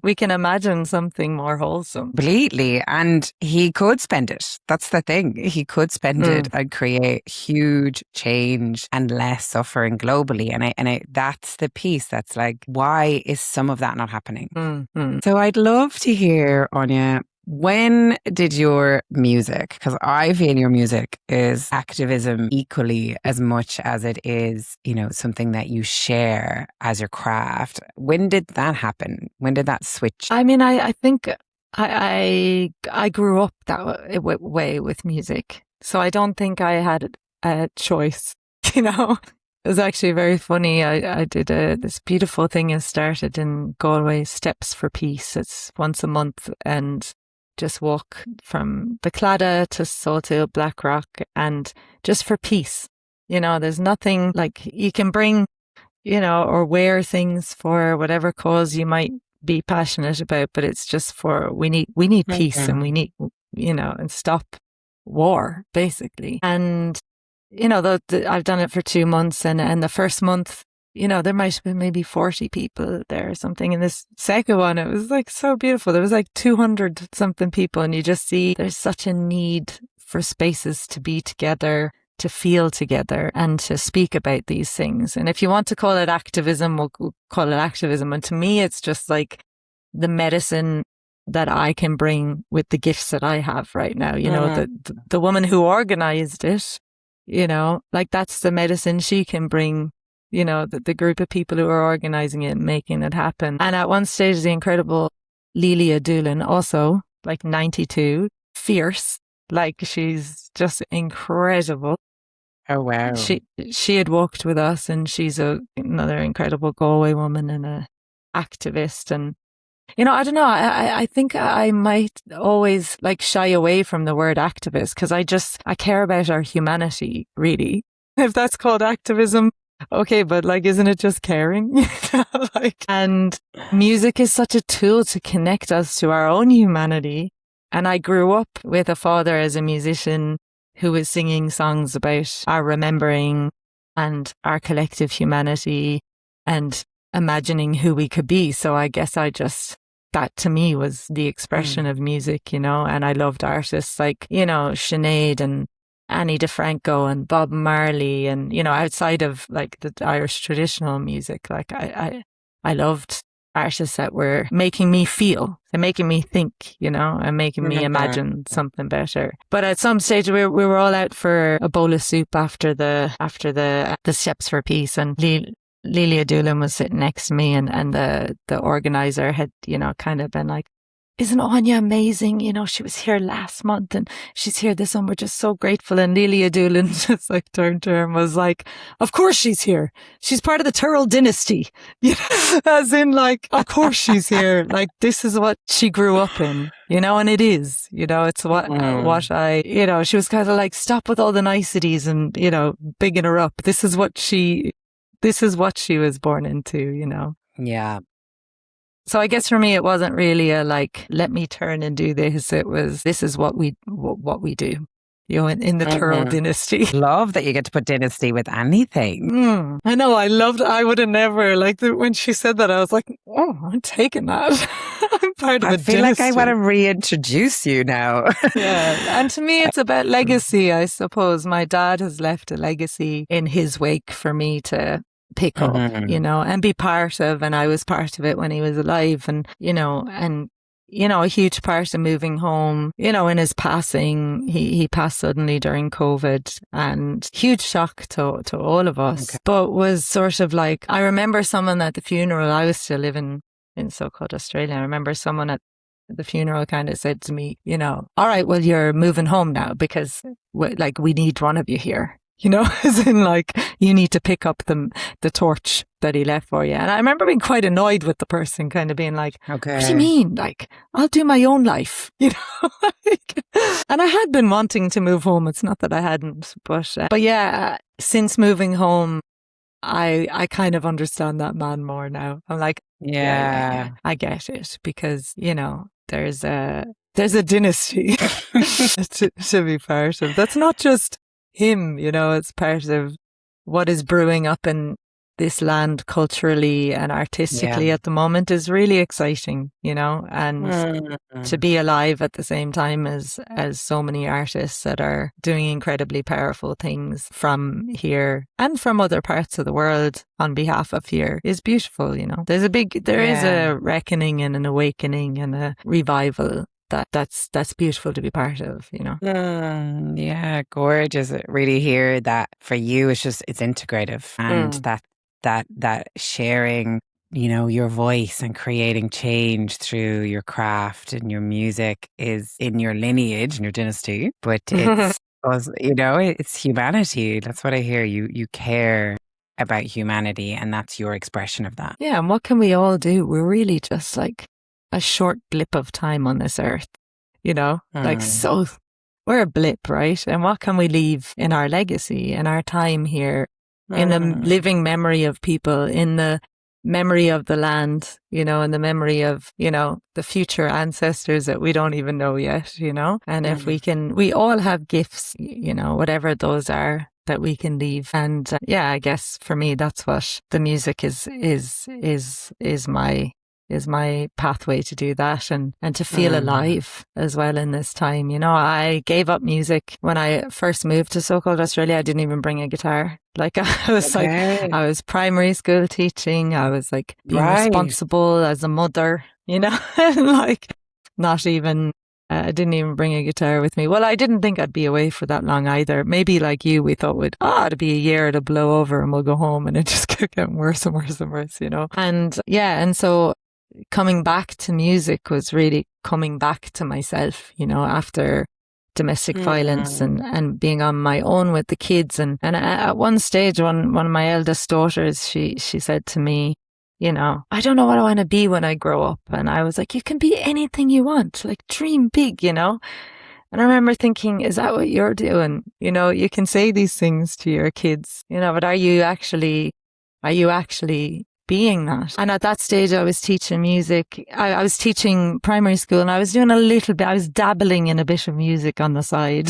we can imagine something more wholesome. completely. And he could spend it. That's the thing. He could spend it Mm, and create huge change and less suffering globally. And that's the piece that's like, why is some of that not happening? mm, mm. So I'd love to hear, Anya, when did your music, because I feel your music is activism equally as much as it is, you know, something that you share as your craft. When did that happen? When did that switch? I mean, I think I grew up that way with music, so I don't think I had a choice. You know, it was actually very funny. I did this beautiful thing. I started in Galway, Steps for Peace. It's once a month, and just walk from the Claddagh to Salthill, Blackrock, and just for peace. You know, there's nothing like you can bring, you know, or wear things for whatever cause you might be passionate about, but it's just for we need peace and we Mhm. need, you know, and stop war basically. And you know, I've done it for 2 months, and the first month, you know, there might have been maybe 40 people there or something. And this second one, it was like so beautiful. There was like 200 something people, and you just see there's such a need for spaces to be together, to feel together, and to speak about these things. And if you want to call it activism, we'll call it activism. And to me, it's just like the medicine that I can bring with the gifts that I have right now. You know, Mhm. the woman who organized it, you know, like that's the medicine she can bring, you know, the group of people who are organizing it and making it happen. And at one stage, the incredible Lelia Doolan, also like 92, fierce, like she's just incredible. Oh, wow. She had walked with us, and she's another incredible Galway woman and a activist. And you know, I don't know. I think I might always like shy away from the word activist because I care about our humanity, really. If that's called activism, okay, but like, isn't it just caring? Like, and music is such a tool to connect us to our own humanity. And I grew up with a father as a musician who was singing songs about our remembering and our collective humanity and imagining who we could be. So I guess that to me was the expression Mm. of music, you know, and I loved artists like, you know, Sinead and Annie DeFranco and Bob Marley. And, you know, outside of like the Irish traditional music, like I loved artists that were making me feel and making me think, you know, and making me Mhm. imagine something better. But at some stage we were all out for a bowl of soup after the Steps for Peace, and Lelia Doolan was sitting next to me, and the organizer had, you know, kind of been like, isn't Anya amazing? You know, she was here last month and she's here this one. We're just so grateful. And Lelia Doolan just like turned to her and was like, of course she's here. She's part of the Tyrrell dynasty. You know, as in like, of course she's here. Like this is what she grew up in, you know, and it is, you know, it's Mm. you know, she was kind of like, stop with all the niceties and, you know, bigging her up. This is what she was born into, you know. Yeah. So I guess for me, it wasn't really a like, let me turn and do this. It was, this is what we do. in the Turl dynasty. Love that you get to put dynasty with anything. I know. I loved it. I would have never, when she said that, I was like, oh, I'm taking that. I'm part of a dynasty. I feel like I want to reintroduce you now. Yeah. And to me, it's about legacy, I suppose. My dad has left a legacy in his wake for me to pick up, and be part of. And I was part of it when he was alive. And, a huge part of moving home, in his passing, he passed suddenly during COVID, and huge shock to all of us, but was sort of like, I remember someone at the funeral, I was still living in so-called Australia. I remember someone at the funeral kind of said to me, all right, well, you're moving home now because we need one of you here. As in you need to pick up the torch that he left for you. And I remember being quite annoyed with the person, kind of being like, okay, what do you mean? I'll do my own life, And I had been wanting to move home. It's not that I hadn't, but yeah, since moving home, I kind of understand that man more now. I'm like, yeah, I get it, because, there's a dynasty to be part of. That's not just him, it's part of what is brewing up in this land culturally and artistically at the moment is really exciting, and to be alive at the same time as so many artists that are doing incredibly powerful things from here and from other parts of the world on behalf of here is beautiful. There is a reckoning and an awakening and a revival that's beautiful to be part of, Yeah, gorgeous. Really hear that for you. It's integrative, and that sharing, your voice and creating change through your craft and your music is in your lineage and your dynasty, but it's it's humanity. That's what I hear. You care about humanity, and that's your expression of that. Yeah, and what can we all do? We're really just like a short blip of time on this earth, so we're a blip, right? And what can we leave in our legacy, in our time here, in the living memory of people, in the memory of the land, in the memory of, the future ancestors that we don't even know yet, and if we all have gifts, whatever those are, that we can leave. And I guess for me, that's what the music is my pathway to do that, and to feel alive as well in this time. I gave up music when I first moved to so-called Australia. I didn't even bring a guitar. I was primary school teaching. I was being responsible as a mother, not even, I didn't even bring a guitar with me. Well, I didn't think I'd be away for that long either. Maybe like you, we thought it'd be a year, it'll blow over and we'll go home, and it just kept getting worse and worse and worse, and so coming back to music was really coming back to myself, after domestic violence and being on my own with the kids. And at one stage, one of my eldest daughters, she said to me, I don't know what I want to be when I grow up. And I was like, you can be anything you want, dream big, And I remember thinking, is that what you're doing? You can say these things to your kids, but are you actually being that? And at that stage, I was teaching music. I was teaching primary school, and I was doing a little bit, I was dabbling in a bit of music on the side,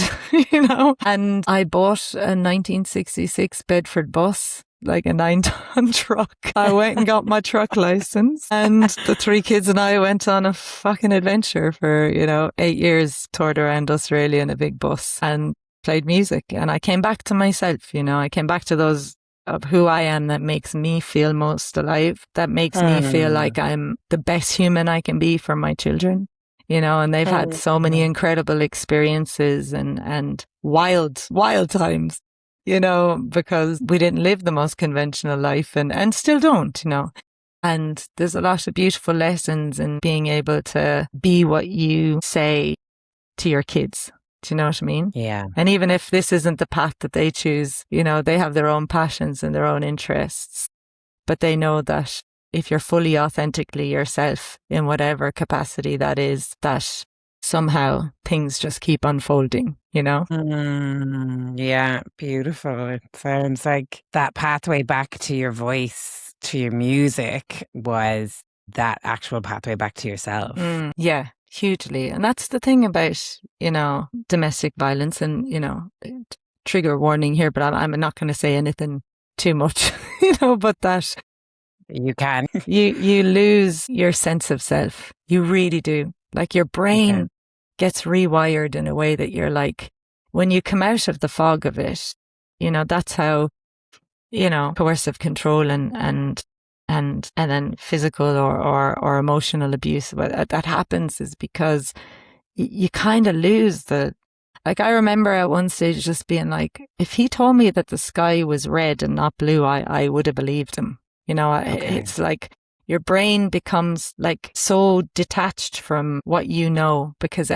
and I bought a 1966 Bedford bus, like a 9-ton truck. I went and got my truck license, and the 3 kids and I went on a fucking adventure for, 8 years, toured around Australia in a big bus and played music. And I came back to myself, I came back to those of who I am that makes me feel most alive, that makes me feel like I'm the best human I can be for my children, and they've had so many incredible experiences and wild times, because we didn't live the most conventional life and still don't, and there's a lot of beautiful lessons in being able to be what you say to your kids. Do you know what I mean? Yeah. And even if this isn't the path that they choose, they have their own passions and their own interests. But they know that if you're fully authentically yourself in whatever capacity that is, that somehow things just keep unfolding, Yeah, beautiful. It sounds like that pathway back to your voice, to your music, was that actual pathway back to yourself. Yeah. hugely. And that's the thing about, domestic violence, and, trigger warning here, but I'm not going to say anything too much, but that You can. you lose your sense of self. You really do. Like your brain Okay. gets rewired in a way that you're like, when you come out of the fog of it, that's how, coercive control and then physical or emotional abuse that happens, is because you kind of lose like, I remember at one stage just being like, if he told me that the sky was red and not blue, I would have believed him. Okay. It's like your brain becomes like so detached from what you know, because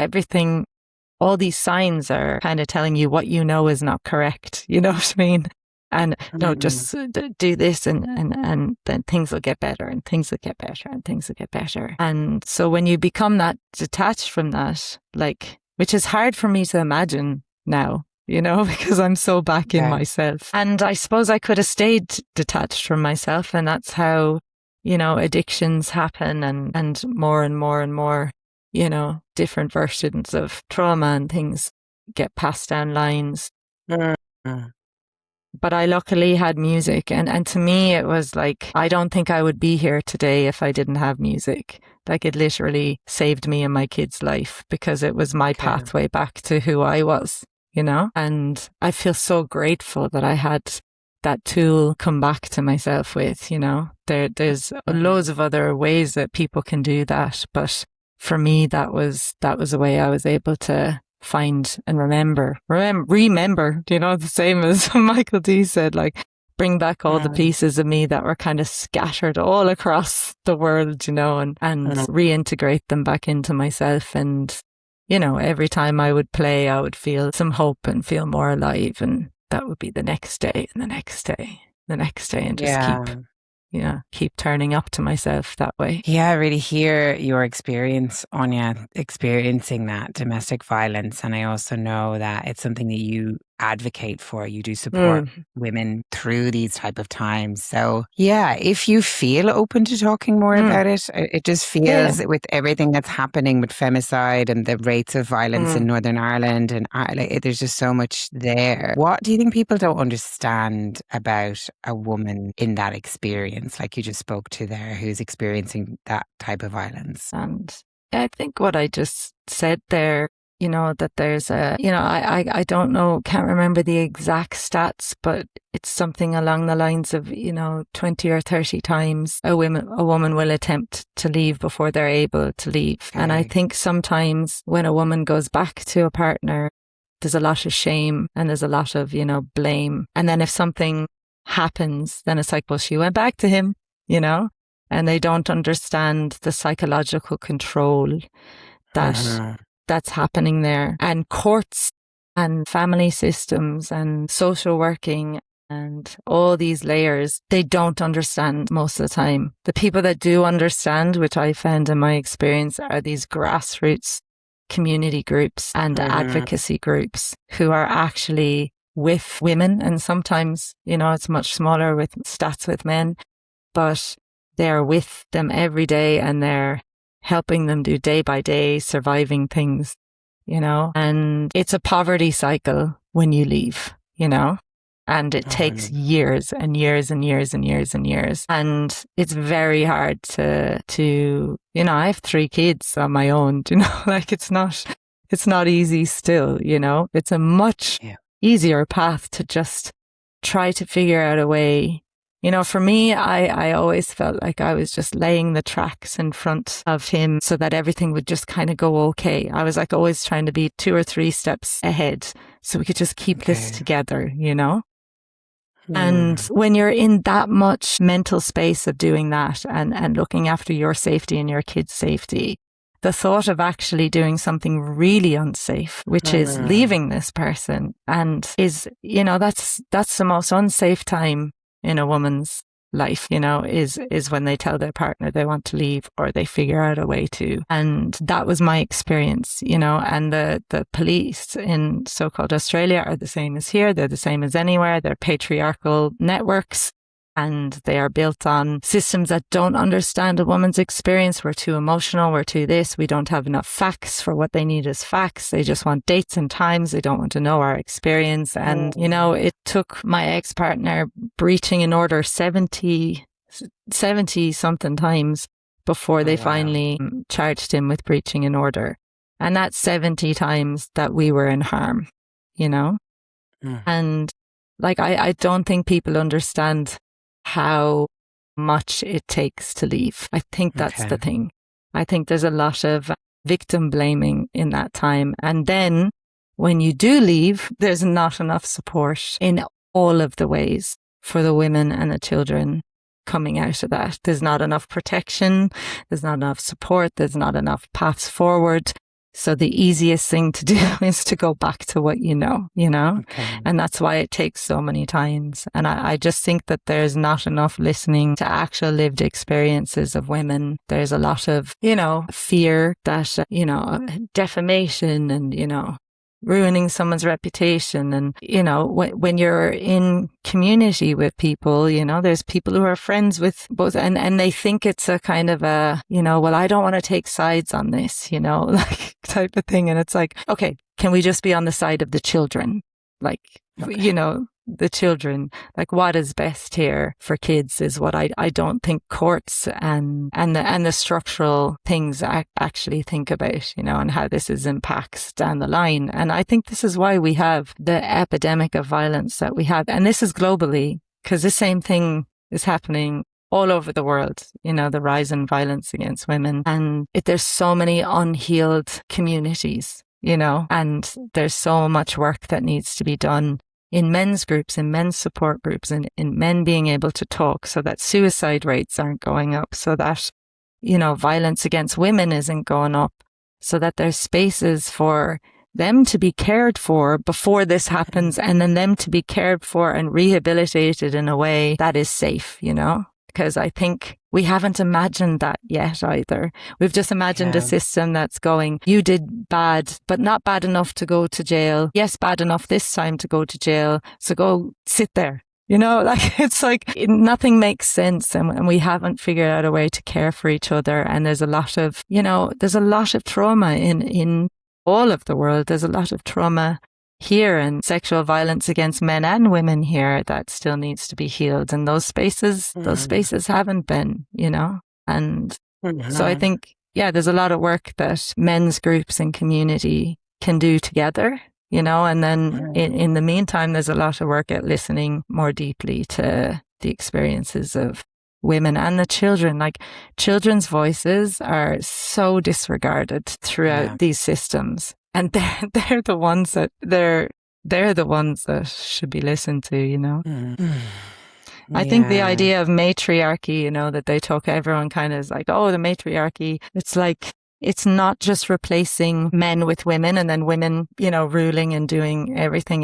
all these signs are kind of telling you what you know is not correct. You know what I mean? And no, just do this and then things will get better and things will get better and things will get better. And so when you become that detached from that, like, which is hard for me to imagine now, because I'm so back in myself. And I suppose I could have stayed detached from myself, and that's how, addictions happen and more and more and more, different versions of trauma and things get passed down lines. But I luckily had music, and to me it was like, I don't think I would be here today if I didn't have music. Like, it literally saved me and my kid's life, because it was my pathway back to who I was, and I feel so grateful that I had that tool come back to myself with. There's loads of other ways that people can do that, but for me that was a way I was able to find and remember, the same as Michael D said, like, bring back all the pieces of me that were kind of scattered all across the world, and reintegrate them back into myself. And, every time I would play, I would feel some hope and feel more alive. And that would be the next day and the next day, the next day, and just keep turning up to myself that way. Yeah, I really hear your experience, Anya, experiencing that domestic violence. And I also know that it's something that you advocate for. You do support women through these type of times. So yeah, if you feel open to talking more about it just feels with everything that's happening with femicide and the rates of violence in Northern Ireland, and there's just so much there. What do you think people don't understand about a woman in that experience, like you just spoke to there, who's experiencing that type of violence? And I think what I just said there, that there's I don't know, can't remember the exact stats, but it's something along the lines of, 20 or 30 times a woman will attempt to leave before they're able to leave. Okay. And I think sometimes when a woman goes back to a partner, there's a lot of shame and there's a lot of, blame. And then if something happens, then it's like, well, she went back to him, and they don't understand the psychological control that's happening there. And courts and family systems and social working and all these layers, they don't understand most of the time. The people that do understand, which I found in my experience, are these grassroots community groups and advocacy groups who are actually with women. And sometimes, it's much smaller with stats with men, but they're with them every day and they're helping them do day by day surviving things, and it's a poverty cycle when you leave, and it takes years and years and years and years and years. And it's very hard to I have 3 kids on my own, like it's not easy still, it's a much easier path to just try to figure out a way. For me, I always felt like I was just laying the tracks in front of him so that everything would just kind of go okay. I was like always trying to be 2 or 3 steps ahead so we could just keep this together, And when you're in that much mental space of doing that and looking after your safety and your kids' safety, the thought of actually doing something really unsafe, which is leaving this person, and is, that's the most unsafe time in a woman's life, is when they tell their partner they want to leave or they figure out a way to. And that was my experience, and the police in so-called Australia are the same as here. They're the same as anywhere. They're patriarchal networks. and they are built on systems that don't understand a woman's experience. We're too emotional. We're too this. We don't have enough facts for what they need as facts. They just want dates and times. They don't want to know our experience. And, you know, it took my ex-partner breaching an order 70 something times before they finally charged him with breaching an order. And that's 70 times that we were in harm, you know? And like, I don't think people understand how much it takes to leave. I think that's the thing. I think there's a lot of victim blaming in that time. And then when you do leave, there's not enough support in all of the ways for the women and the children coming out of that. There's not enough protection. There's not enough support. There's not enough paths forward. So the easiest thing to do is to go back to what you know? And that's why it takes so many times. And I just think that there's not enough listening to actual lived experiences of women. There's a lot of, you know, fear that, you know, defamation and, you know, ruining someone's reputation. And, you know, when you're in community with people, you know, there's people who are friends with both and they think it's a kind of a, you know, well, I don't want to take sides on this, you know, like type of thing. And it's like, okay, can we just be on the side of the children? Like, you know, the children, like what is best here for kids is what I don't think courts and the structural things actually think about, you know, and how this is impacts down the line. And I think this is why we have the epidemic of violence that we have. And this is globally, because the same thing is happening all over the world, you know, the rise in violence against women. And there's so many unhealed communities, you know, and there's so much work that needs to be done in men's groups, in men's support groups, and in men being able to talk so that suicide rates aren't going up, so that, you know, violence against women isn't going up, so that there's spaces for them to be cared for before this happens, and then them to be cared for and rehabilitated in a way that is safe, you know? Because I think we haven't imagined that yet either. We've just imagined a system that's going, you did bad, but not bad enough to go to jail. Yes, bad enough this time to go to jail. So go sit there. You know, like it's like nothing makes sense, and we haven't figured out a way to care for each other. And there's a lot of, you know, there's a lot of trauma in all of the world. There's a lot of trauma here and sexual violence against men and women here that still needs to be healed. And those spaces haven't been, you know. And so I think, yeah, there's a lot of work that men's groups and community can do together, you know, and then in the meantime, there's a lot of work at listening more deeply to the experiences of women and the children. Like, children's voices are so disregarded throughout these systems. And they're the ones that they're the ones that should be listened to, you know. I think the idea of matriarchy, you know, that they talk, everyone kind of is like, oh, the matriarchy. It's like, it's not just replacing men with women and then women, you know, ruling and doing everything.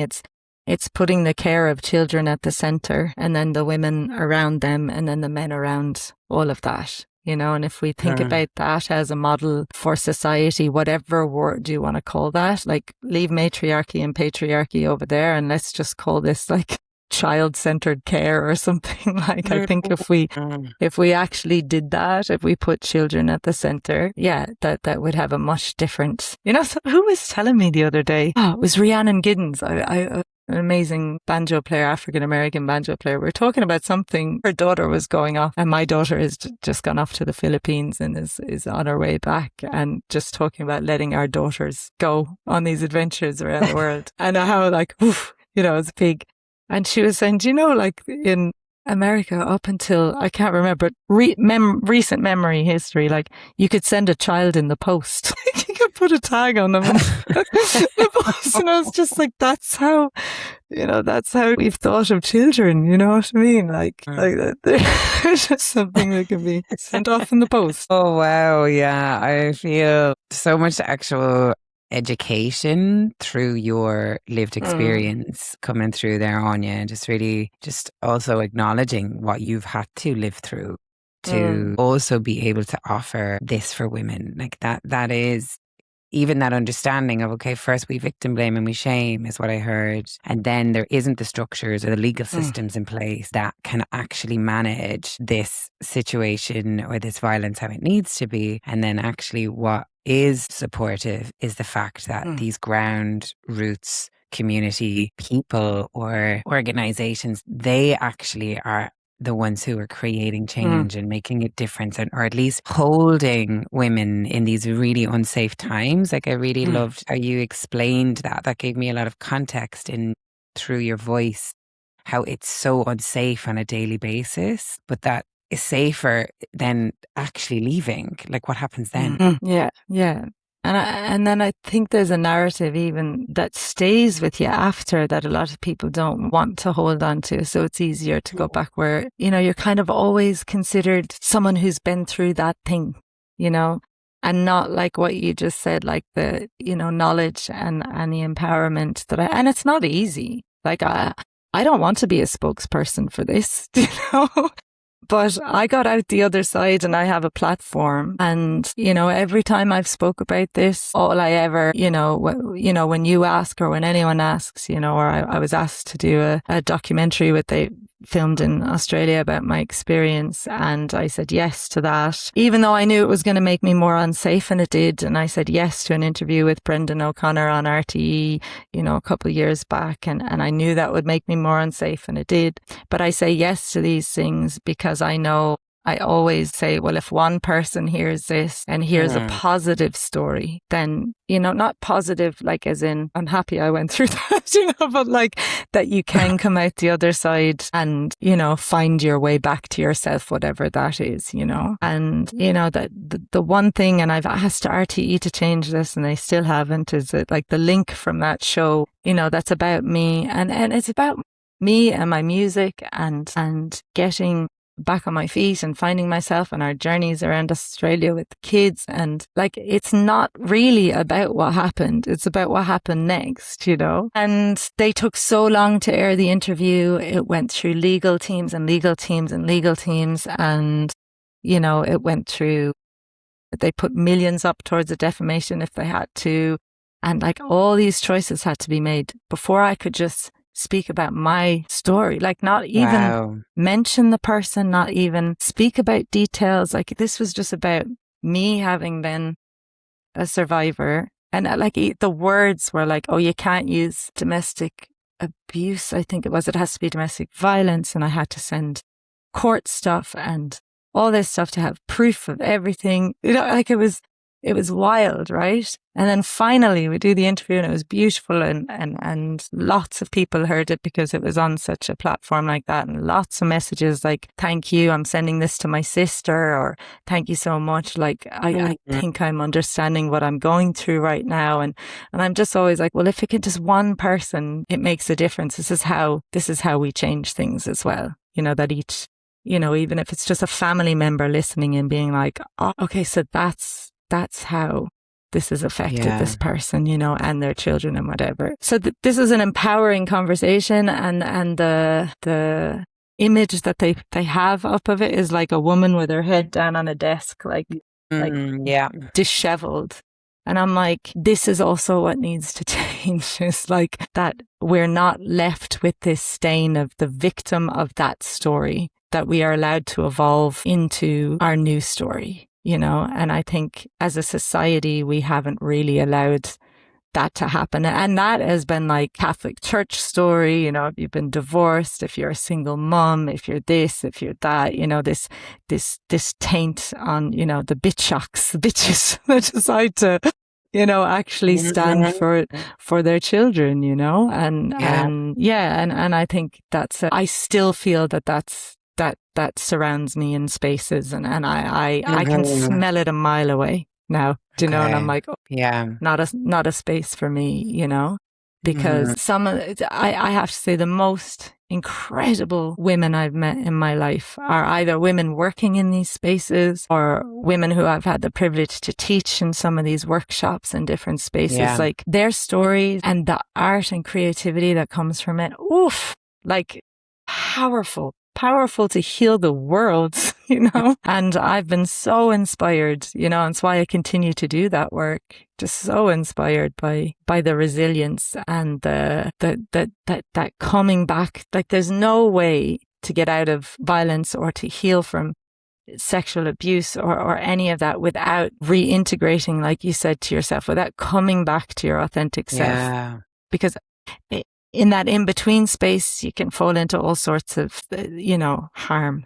It's putting the care of children at the center, and then the women around them, and then the men around all of that. You know, and if we think about that as a model for society, whatever word you want to call that, like leave matriarchy and patriarchy over there, and let's just call this like child-centered care or something. Like, I think if we actually did that, if we put children at the center, that would have a much different, you know. So who was telling me the other day? Oh, it was Rhiannon Giddens. An amazing banjo player, African-American banjo player. We were talking about something. Her daughter was going off, and my daughter has just gone off to the Philippines and is on her way back, and just talking about letting our daughters go on these adventures around the world, and how, like, oof, you know, it's big. And she was saying, do you know, like in America, up until, I can't remember, recent memory history, like you could send a child in the post. You could put a tag on them in the post. And I was just like, that's how we've thought of children, you know what I mean? Like there's just something that can be sent off in the post. Oh, wow. Yeah. I feel so much actual education through your lived experience coming through there, Anya, and just really just also acknowledging what you've had to live through to also be able to offer this for women. Like that is even that understanding of, okay, first we victim blame and we shame is what I heard. And then there isn't the structures or the legal systems in place that can actually manage this situation or this violence how it needs to be. And then actually what is supportive is the fact that these ground roots community people or organizations, they actually are the ones who are creating change and making a difference, or at least holding women in these really unsafe times. Like, I really loved how you explained that. That gave me a lot of context in through your voice, how it's so unsafe on a daily basis, but that is safer than actually leaving. Like, what happens then? Yeah. And then I think there's a narrative even that stays with you after that a lot of people don't want to hold on to. So it's easier to go back where, you're kind of always considered someone who's been through that thing, and not like what you just said, like the, knowledge and the empowerment and it's not easy. Like, I don't want to be a spokesperson for this, But I got out the other side and I have a platform. And, every time I've spoke about this, all I ever, when you ask or when anyone asks, or I was asked to do a documentary they filmed in Australia about my experience. And I said yes to that, even though I knew it was going to make me more unsafe, and it did. And I said yes to an interview with Brendan O'Connor on RTE, a couple of years back. And I knew that would make me more unsafe, and it did. But I say yes to these things because I know, I always say, well, if one person hears this and hears a positive story, then, not positive, like as in, I'm happy I went through that, but like that you can come out the other side and, find your way back to yourself, whatever that is, and, that the one thing, and I've asked RTE to change this and they still haven't, is that like the link from that show, that's about me and it's about me and my music and getting back on my feet and finding myself and our journeys around Australia with the kids. And like, it's not really about what happened. It's about what happened next, And they took so long to air the interview. It went through legal teams and legal teams and legal teams. And, it went through, they put millions up towards a defamation if they had to. And like, all these choices had to be made before I could just speak about my story, like not even mention the person, not even speak about details. Like, this was just about me having been a survivor. And like, the words were like, oh, you can't use domestic abuse. I think it has to be domestic violence. And I had to send court stuff and all this stuff to have proof of everything. Like, it was wild, right? And then finally we do the interview and it was beautiful and lots of people heard it because it was on such a platform like that, and lots of messages like, thank you, I'm sending this to my sister, or thank you so much. Like, I think I'm understanding what I'm going through right now. And I'm just always like, well, if it can just one person, it makes a difference. This is how we change things as well. That each, even if it's just a family member listening and being like, oh, okay, so that's how this has affected this person, and their children and whatever. So this is an empowering conversation, and the image that they have up of it is like a woman with her head down on a desk, like disheveled. And I'm like, this is also what needs to change. It's like that we're not left with this stain of the victim of that story, that we are allowed to evolve into our new story. And I think as a society, we haven't really allowed that to happen. And that has been like Catholic Church story, if you've been divorced, if you're a single mom, if you're this, if you're that, this taint on, the bitseachs, the bitches that decide to, actually stand for their children, and I think I still feel that surrounds me in spaces, and I can smell it a mile away now, and I'm like, oh, not a space for me, because I have to say the most incredible women I've met in my life are either women working in these spaces or women who I've had the privilege to teach in some of these workshops in different spaces. Like, their stories and the art and creativity that comes from it, like, powerful. powerful to heal the world, and I've been so inspired, and it's why I continue to do that work. Just so inspired by the resilience and that coming back. Like there's no way to get out of violence or to heal from sexual abuse or any of that without reintegrating, like you said, to yourself, without coming back to your authentic self. Yeah. Because in that in-between space, you can fall into all sorts of, harm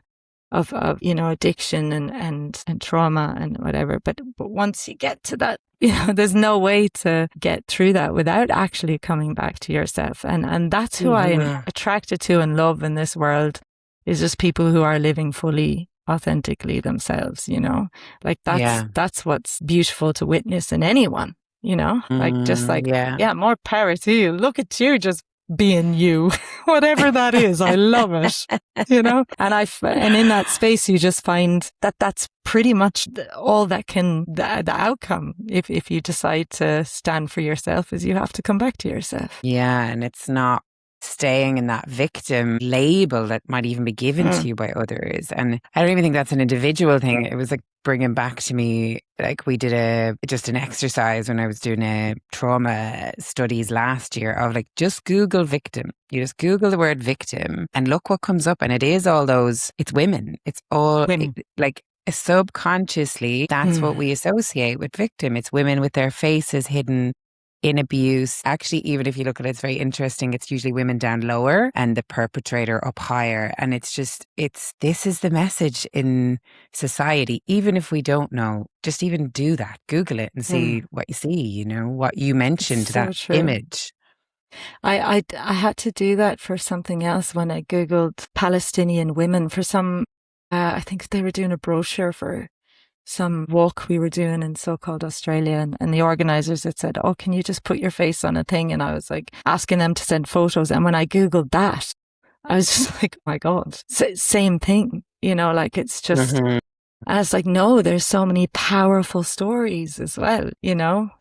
of addiction and trauma and whatever. But once you get to that, there's no way to get through that without actually coming back to yourself. And that's who I am attracted to and love in this world, is just people who are living fully, authentically themselves, like that's what's beautiful to witness in anyone, more power to you. Look at you just being you, whatever that is. I love it, and in that space you just find that that's pretty much all that can, the outcome, if you decide to stand for yourself, is you have to come back to yourself. Yeah, and it's not staying in that victim label that might even be given to you by others. And I don't even think that's an individual thing. It was like bringing back to me, like we did just an exercise when I was doing a trauma studies last year of like, just Google victim. You just Google the word victim and look what comes up. And it is all those, it's women. It's all women. Like subconsciously, that's what we associate with victim. It's women with their faces hidden in abuse. Actually, even if you look at it, it's very interesting. It's usually women down lower and the perpetrator up higher. And this is the message in society. Even if we don't know, just even do that. Google it and see what you see, what you mentioned, that image. I had to do that for something else when I Googled Palestinian women for some, I think they were doing a brochure for some walk we were doing in so-called Australia, and the organizers had said, oh, can you just put your face on a thing? And I was like asking them to send photos. And when I Googled that, I was just like, oh my God, same thing, like it's just, and I was like, no, there's so many powerful stories as well,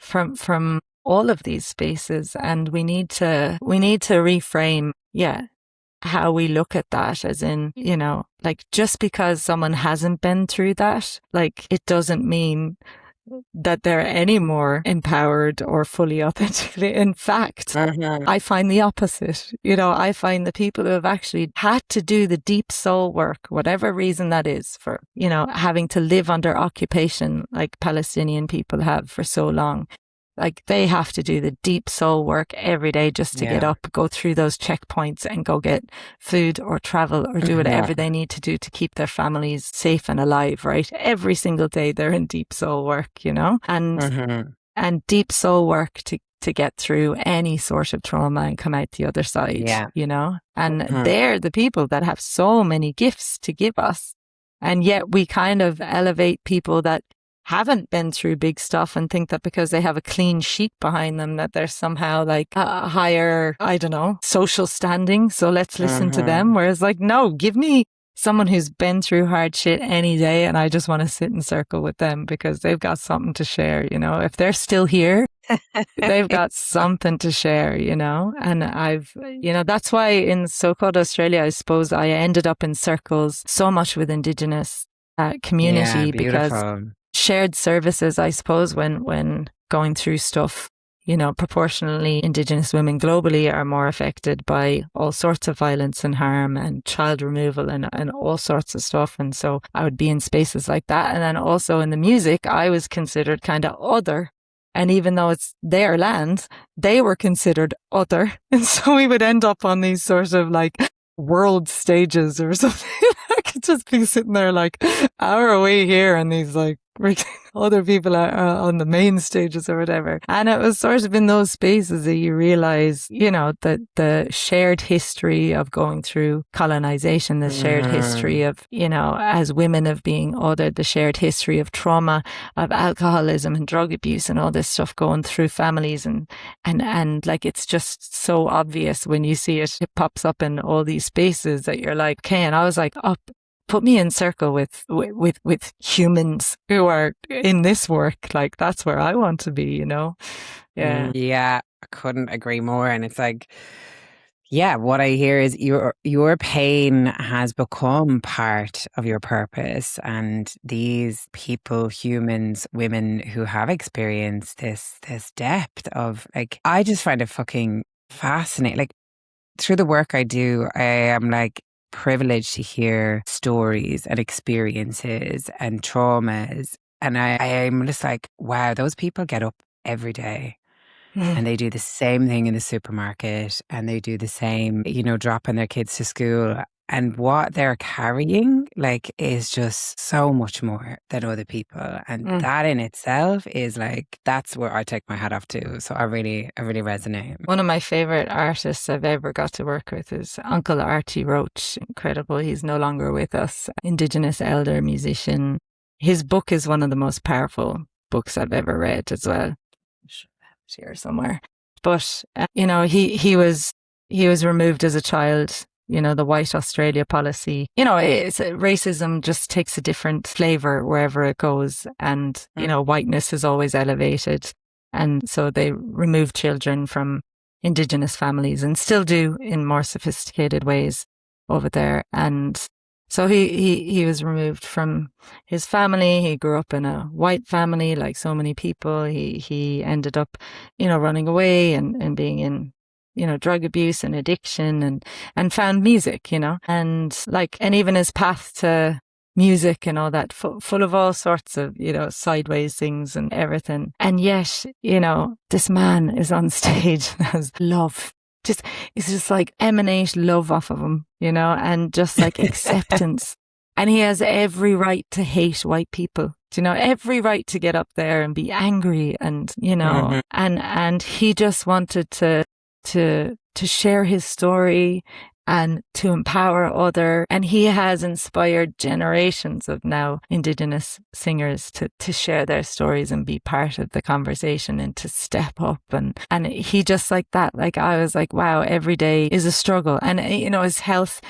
from all of these spaces. And we need to reframe, how we look at that, as in, like just because someone hasn't been through that, like it doesn't mean that they're any more empowered or fully authentically. In fact, I find the opposite. I find the people who have actually had to do the deep soul work, whatever reason that is, for, having to live under occupation like Palestinian people have for so long. Like they have to do the deep soul work every day just to get up, go through those checkpoints and go get food or travel or do whatever they need to do to keep their families safe and alive, right? Every single day they're in deep soul work, and deep soul work to get through any sort of trauma and come out the other side, and they're the people that have so many gifts to give us. And yet we kind of elevate people that haven't been through big stuff and think that because they have a clean sheet behind them that they're somehow like a higher, I don't know, social standing. So let's listen to them. Whereas like, no, give me someone who's been through hard shit any day and I just want to sit in circle with them because they've got something to share, If they're still here, they've got something to share, And I've, that's why in so-called Australia, I suppose I ended up in circles so much with Indigenous community because shared services, I suppose, when going through stuff, proportionally Indigenous women globally are more affected by all sorts of violence and harm and child removal and all sorts of stuff. And so I would be in spaces like that. And then also in the music, I was considered kind of other. And even though it's their land, they were considered other. And so we would end up on these sort of like world stages or something. I could just be sitting there like, our away here, and these like other people are on the main stages or whatever. And it was sort of in those spaces that you realize, that the shared history of going through colonization, the shared history of, as women of being othered, the shared history of trauma, of alcoholism and drug abuse and all this stuff going through families. And like, it's just so obvious when you see it. It pops up in all these spaces that you're like, okay. And I was like, put me in circle with humans who are in this work. Like that's where I want to be, Yeah. Yeah. I couldn't agree more. And it's like, Yeah, what I hear is your pain has become part of your purpose, and these people, humans, women who have experienced this depth of like, I just find it fucking fascinating. Like through the work I do, I am like privileged to hear stories and experiences and traumas, and I'm just like, wow, those people get up every day and they do the same thing in the supermarket and they do the same, dropping their kids to school. And what they're carrying, like, is just so much more than other people. And Mm. that in itself is like, that's where I take my hat off to. So I really resonate. One of my favorite artists I've ever got to work with is Uncle Archie Roach. Incredible. He's no longer with us. Indigenous elder musician. His book is one of the most powerful books I've ever read as well. Should have it here somewhere. But he was removed as a child. The white Australia policy. Racism just takes a different flavor wherever it goes, and whiteness is always elevated. And so they remove children from Indigenous families and still do in more sophisticated ways over there. And so he was removed from his family. He grew up in a white family, like so many people. He ended up, running away and being in, drug abuse and addiction, and found music, and even his path to music and all that, full of all sorts of, sideways things and everything. And yet, this man is on stage and has love. It's just like emanate love off of him, and just like acceptance. And he has every right to hate white people. Every right to get up there and be angry and, and he just wanted to share his story and to empower and he has inspired generations of now Indigenous singers to share their stories and be part of the conversation and to step up, and he just like that, like I was like, wow, every day is a struggle. And his health,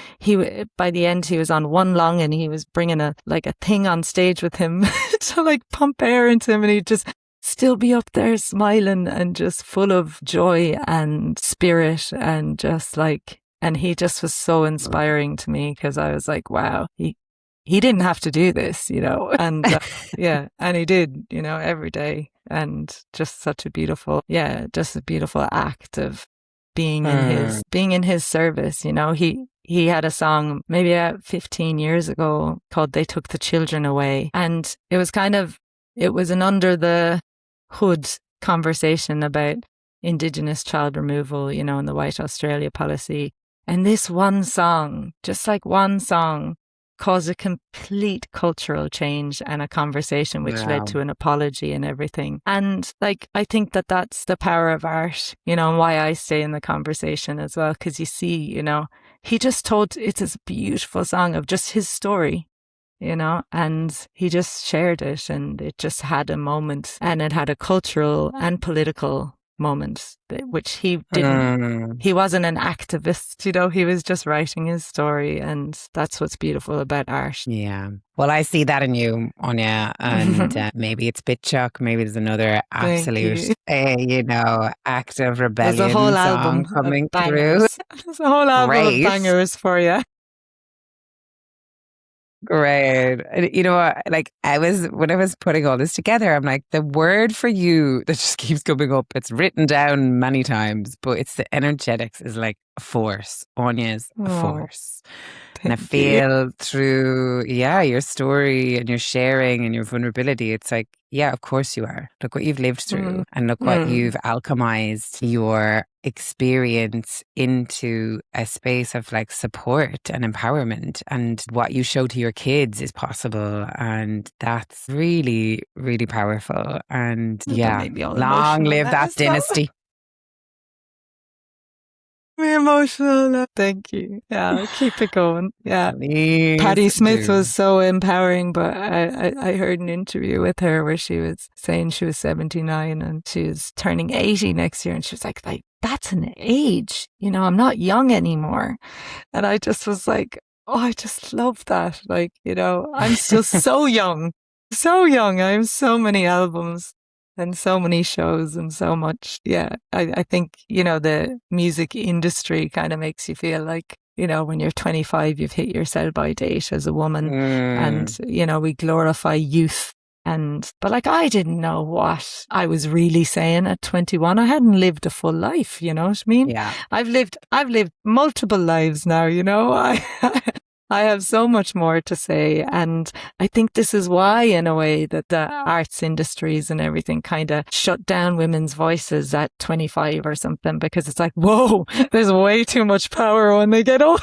by the end he was on one lung and he was bringing a thing on stage with him to like pump air into him, and he just still be up there smiling and just full of joy and spirit, and just like, and he just was so inspiring to me, because I was like, wow, he didn't have to do this, and yeah, and he did, every day. And just such a beautiful, just a beautiful act of being in his service. He had a song maybe about 15 years ago called "They Took the Children Away," and it was an under the hood conversation about Indigenous child removal, and the white Australia policy. And this one song, just like one song, caused a complete cultural change and a conversation which led to an apology and everything. And like, I think that that's the power of art, and why I stay in the conversation as well. Because you see, he just it's this beautiful song of just his story, and he just shared it, and it just had a moment, and it had a cultural and political moment, which he didn't, he wasn't an activist, he was just writing his story. And that's what's beautiful about art. Yeah. Well, I see that in you, Anya, and maybe it's Bitseach, maybe there's another absolute, act of rebellion. There's a whole album coming of through. There's a whole album of bangers for you. Great. And you know what? Like when I was putting all this together, I'm like, the word for you that just keeps coming up, it's written down many times, but it's the energetics is like a force. Anya's a force. And I feel through, your story and your sharing and your vulnerability, it's like, yeah, of course you are. Look what you've lived through and look what you've alchemized your experience into a space of like support and empowerment, and what you show to your kids is possible. And that's really, really powerful. And long live that dynasty. Me emotional. Thank you. Yeah, keep it going. Yeah. Patti Smith was so empowering, but I heard an interview with her where she was saying she was 79 and she was turning 80 next year, and she was like, that's an age, I'm not young anymore. And I just was like, oh, I just love that. Like, I'm still so young. So young. I have so many albums and so many shows and so much. Yeah, I think, the music industry kind of makes you feel like, when you're 25, you've hit your sell-by date as a woman. And, Mm, we glorify youth. But like, I didn't know what I was really saying at 21. I hadn't lived a full life, you know what I mean? yeah. I've lived multiple lives now, I have so much more to say. And I think this is why, in a way, that the arts industries and everything kind of shut down women's voices at 25 or something, because it's like, whoa, there's way too much power when they get older.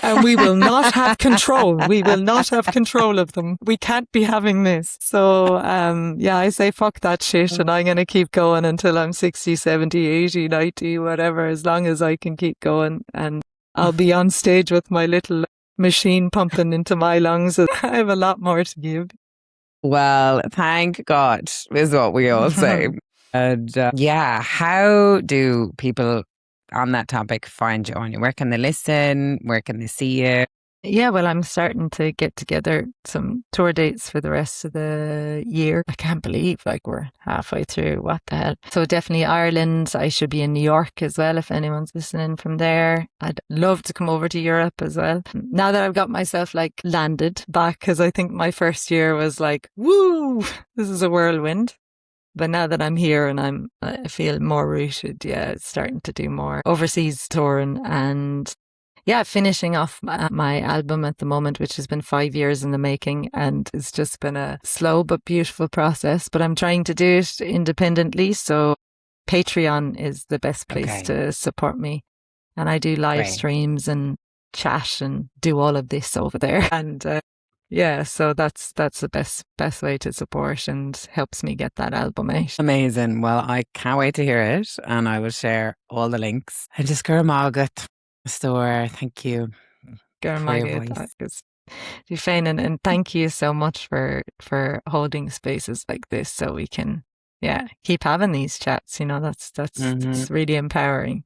And we will not have control. We will not have control of them. We can't be having this. So, I say fuck that shit, and I'm going to keep going until I'm 60, 70, 80, 90, whatever, as long as I can keep going. And I'll be on stage with my little machine pumping into my lungs. I have a lot more to give. Well, thank God is what we all say. And how do people on that topic find you on? Where can they listen? Where can they see you? Yeah, well, I'm starting to get together some tour dates for the rest of the year. I can't believe we're halfway through. What the hell? So definitely Ireland. I should be in New York as well if anyone's listening from there. I'd love to come over to Europe as well. Now that I've got myself landed back, because I think my first year was woo, this is a whirlwind. But now that I'm here and I feel more rooted, it's starting to do more overseas touring and finishing off my album at the moment, which has been 5 years in the making, and it's just been a slow but beautiful process. But I'm trying to do it independently, so Patreon is the best place to support me. And I do live streams and chat and do all of this over there. And so that's the best way to support and helps me get that album out. Amazing. Well, I can't wait to hear it, and I will share all the links. And just go Margaret store. Thank you for your voice. You're fine, and thank you so much for holding spaces like this so we can keep having these chats. That's it's really empowering.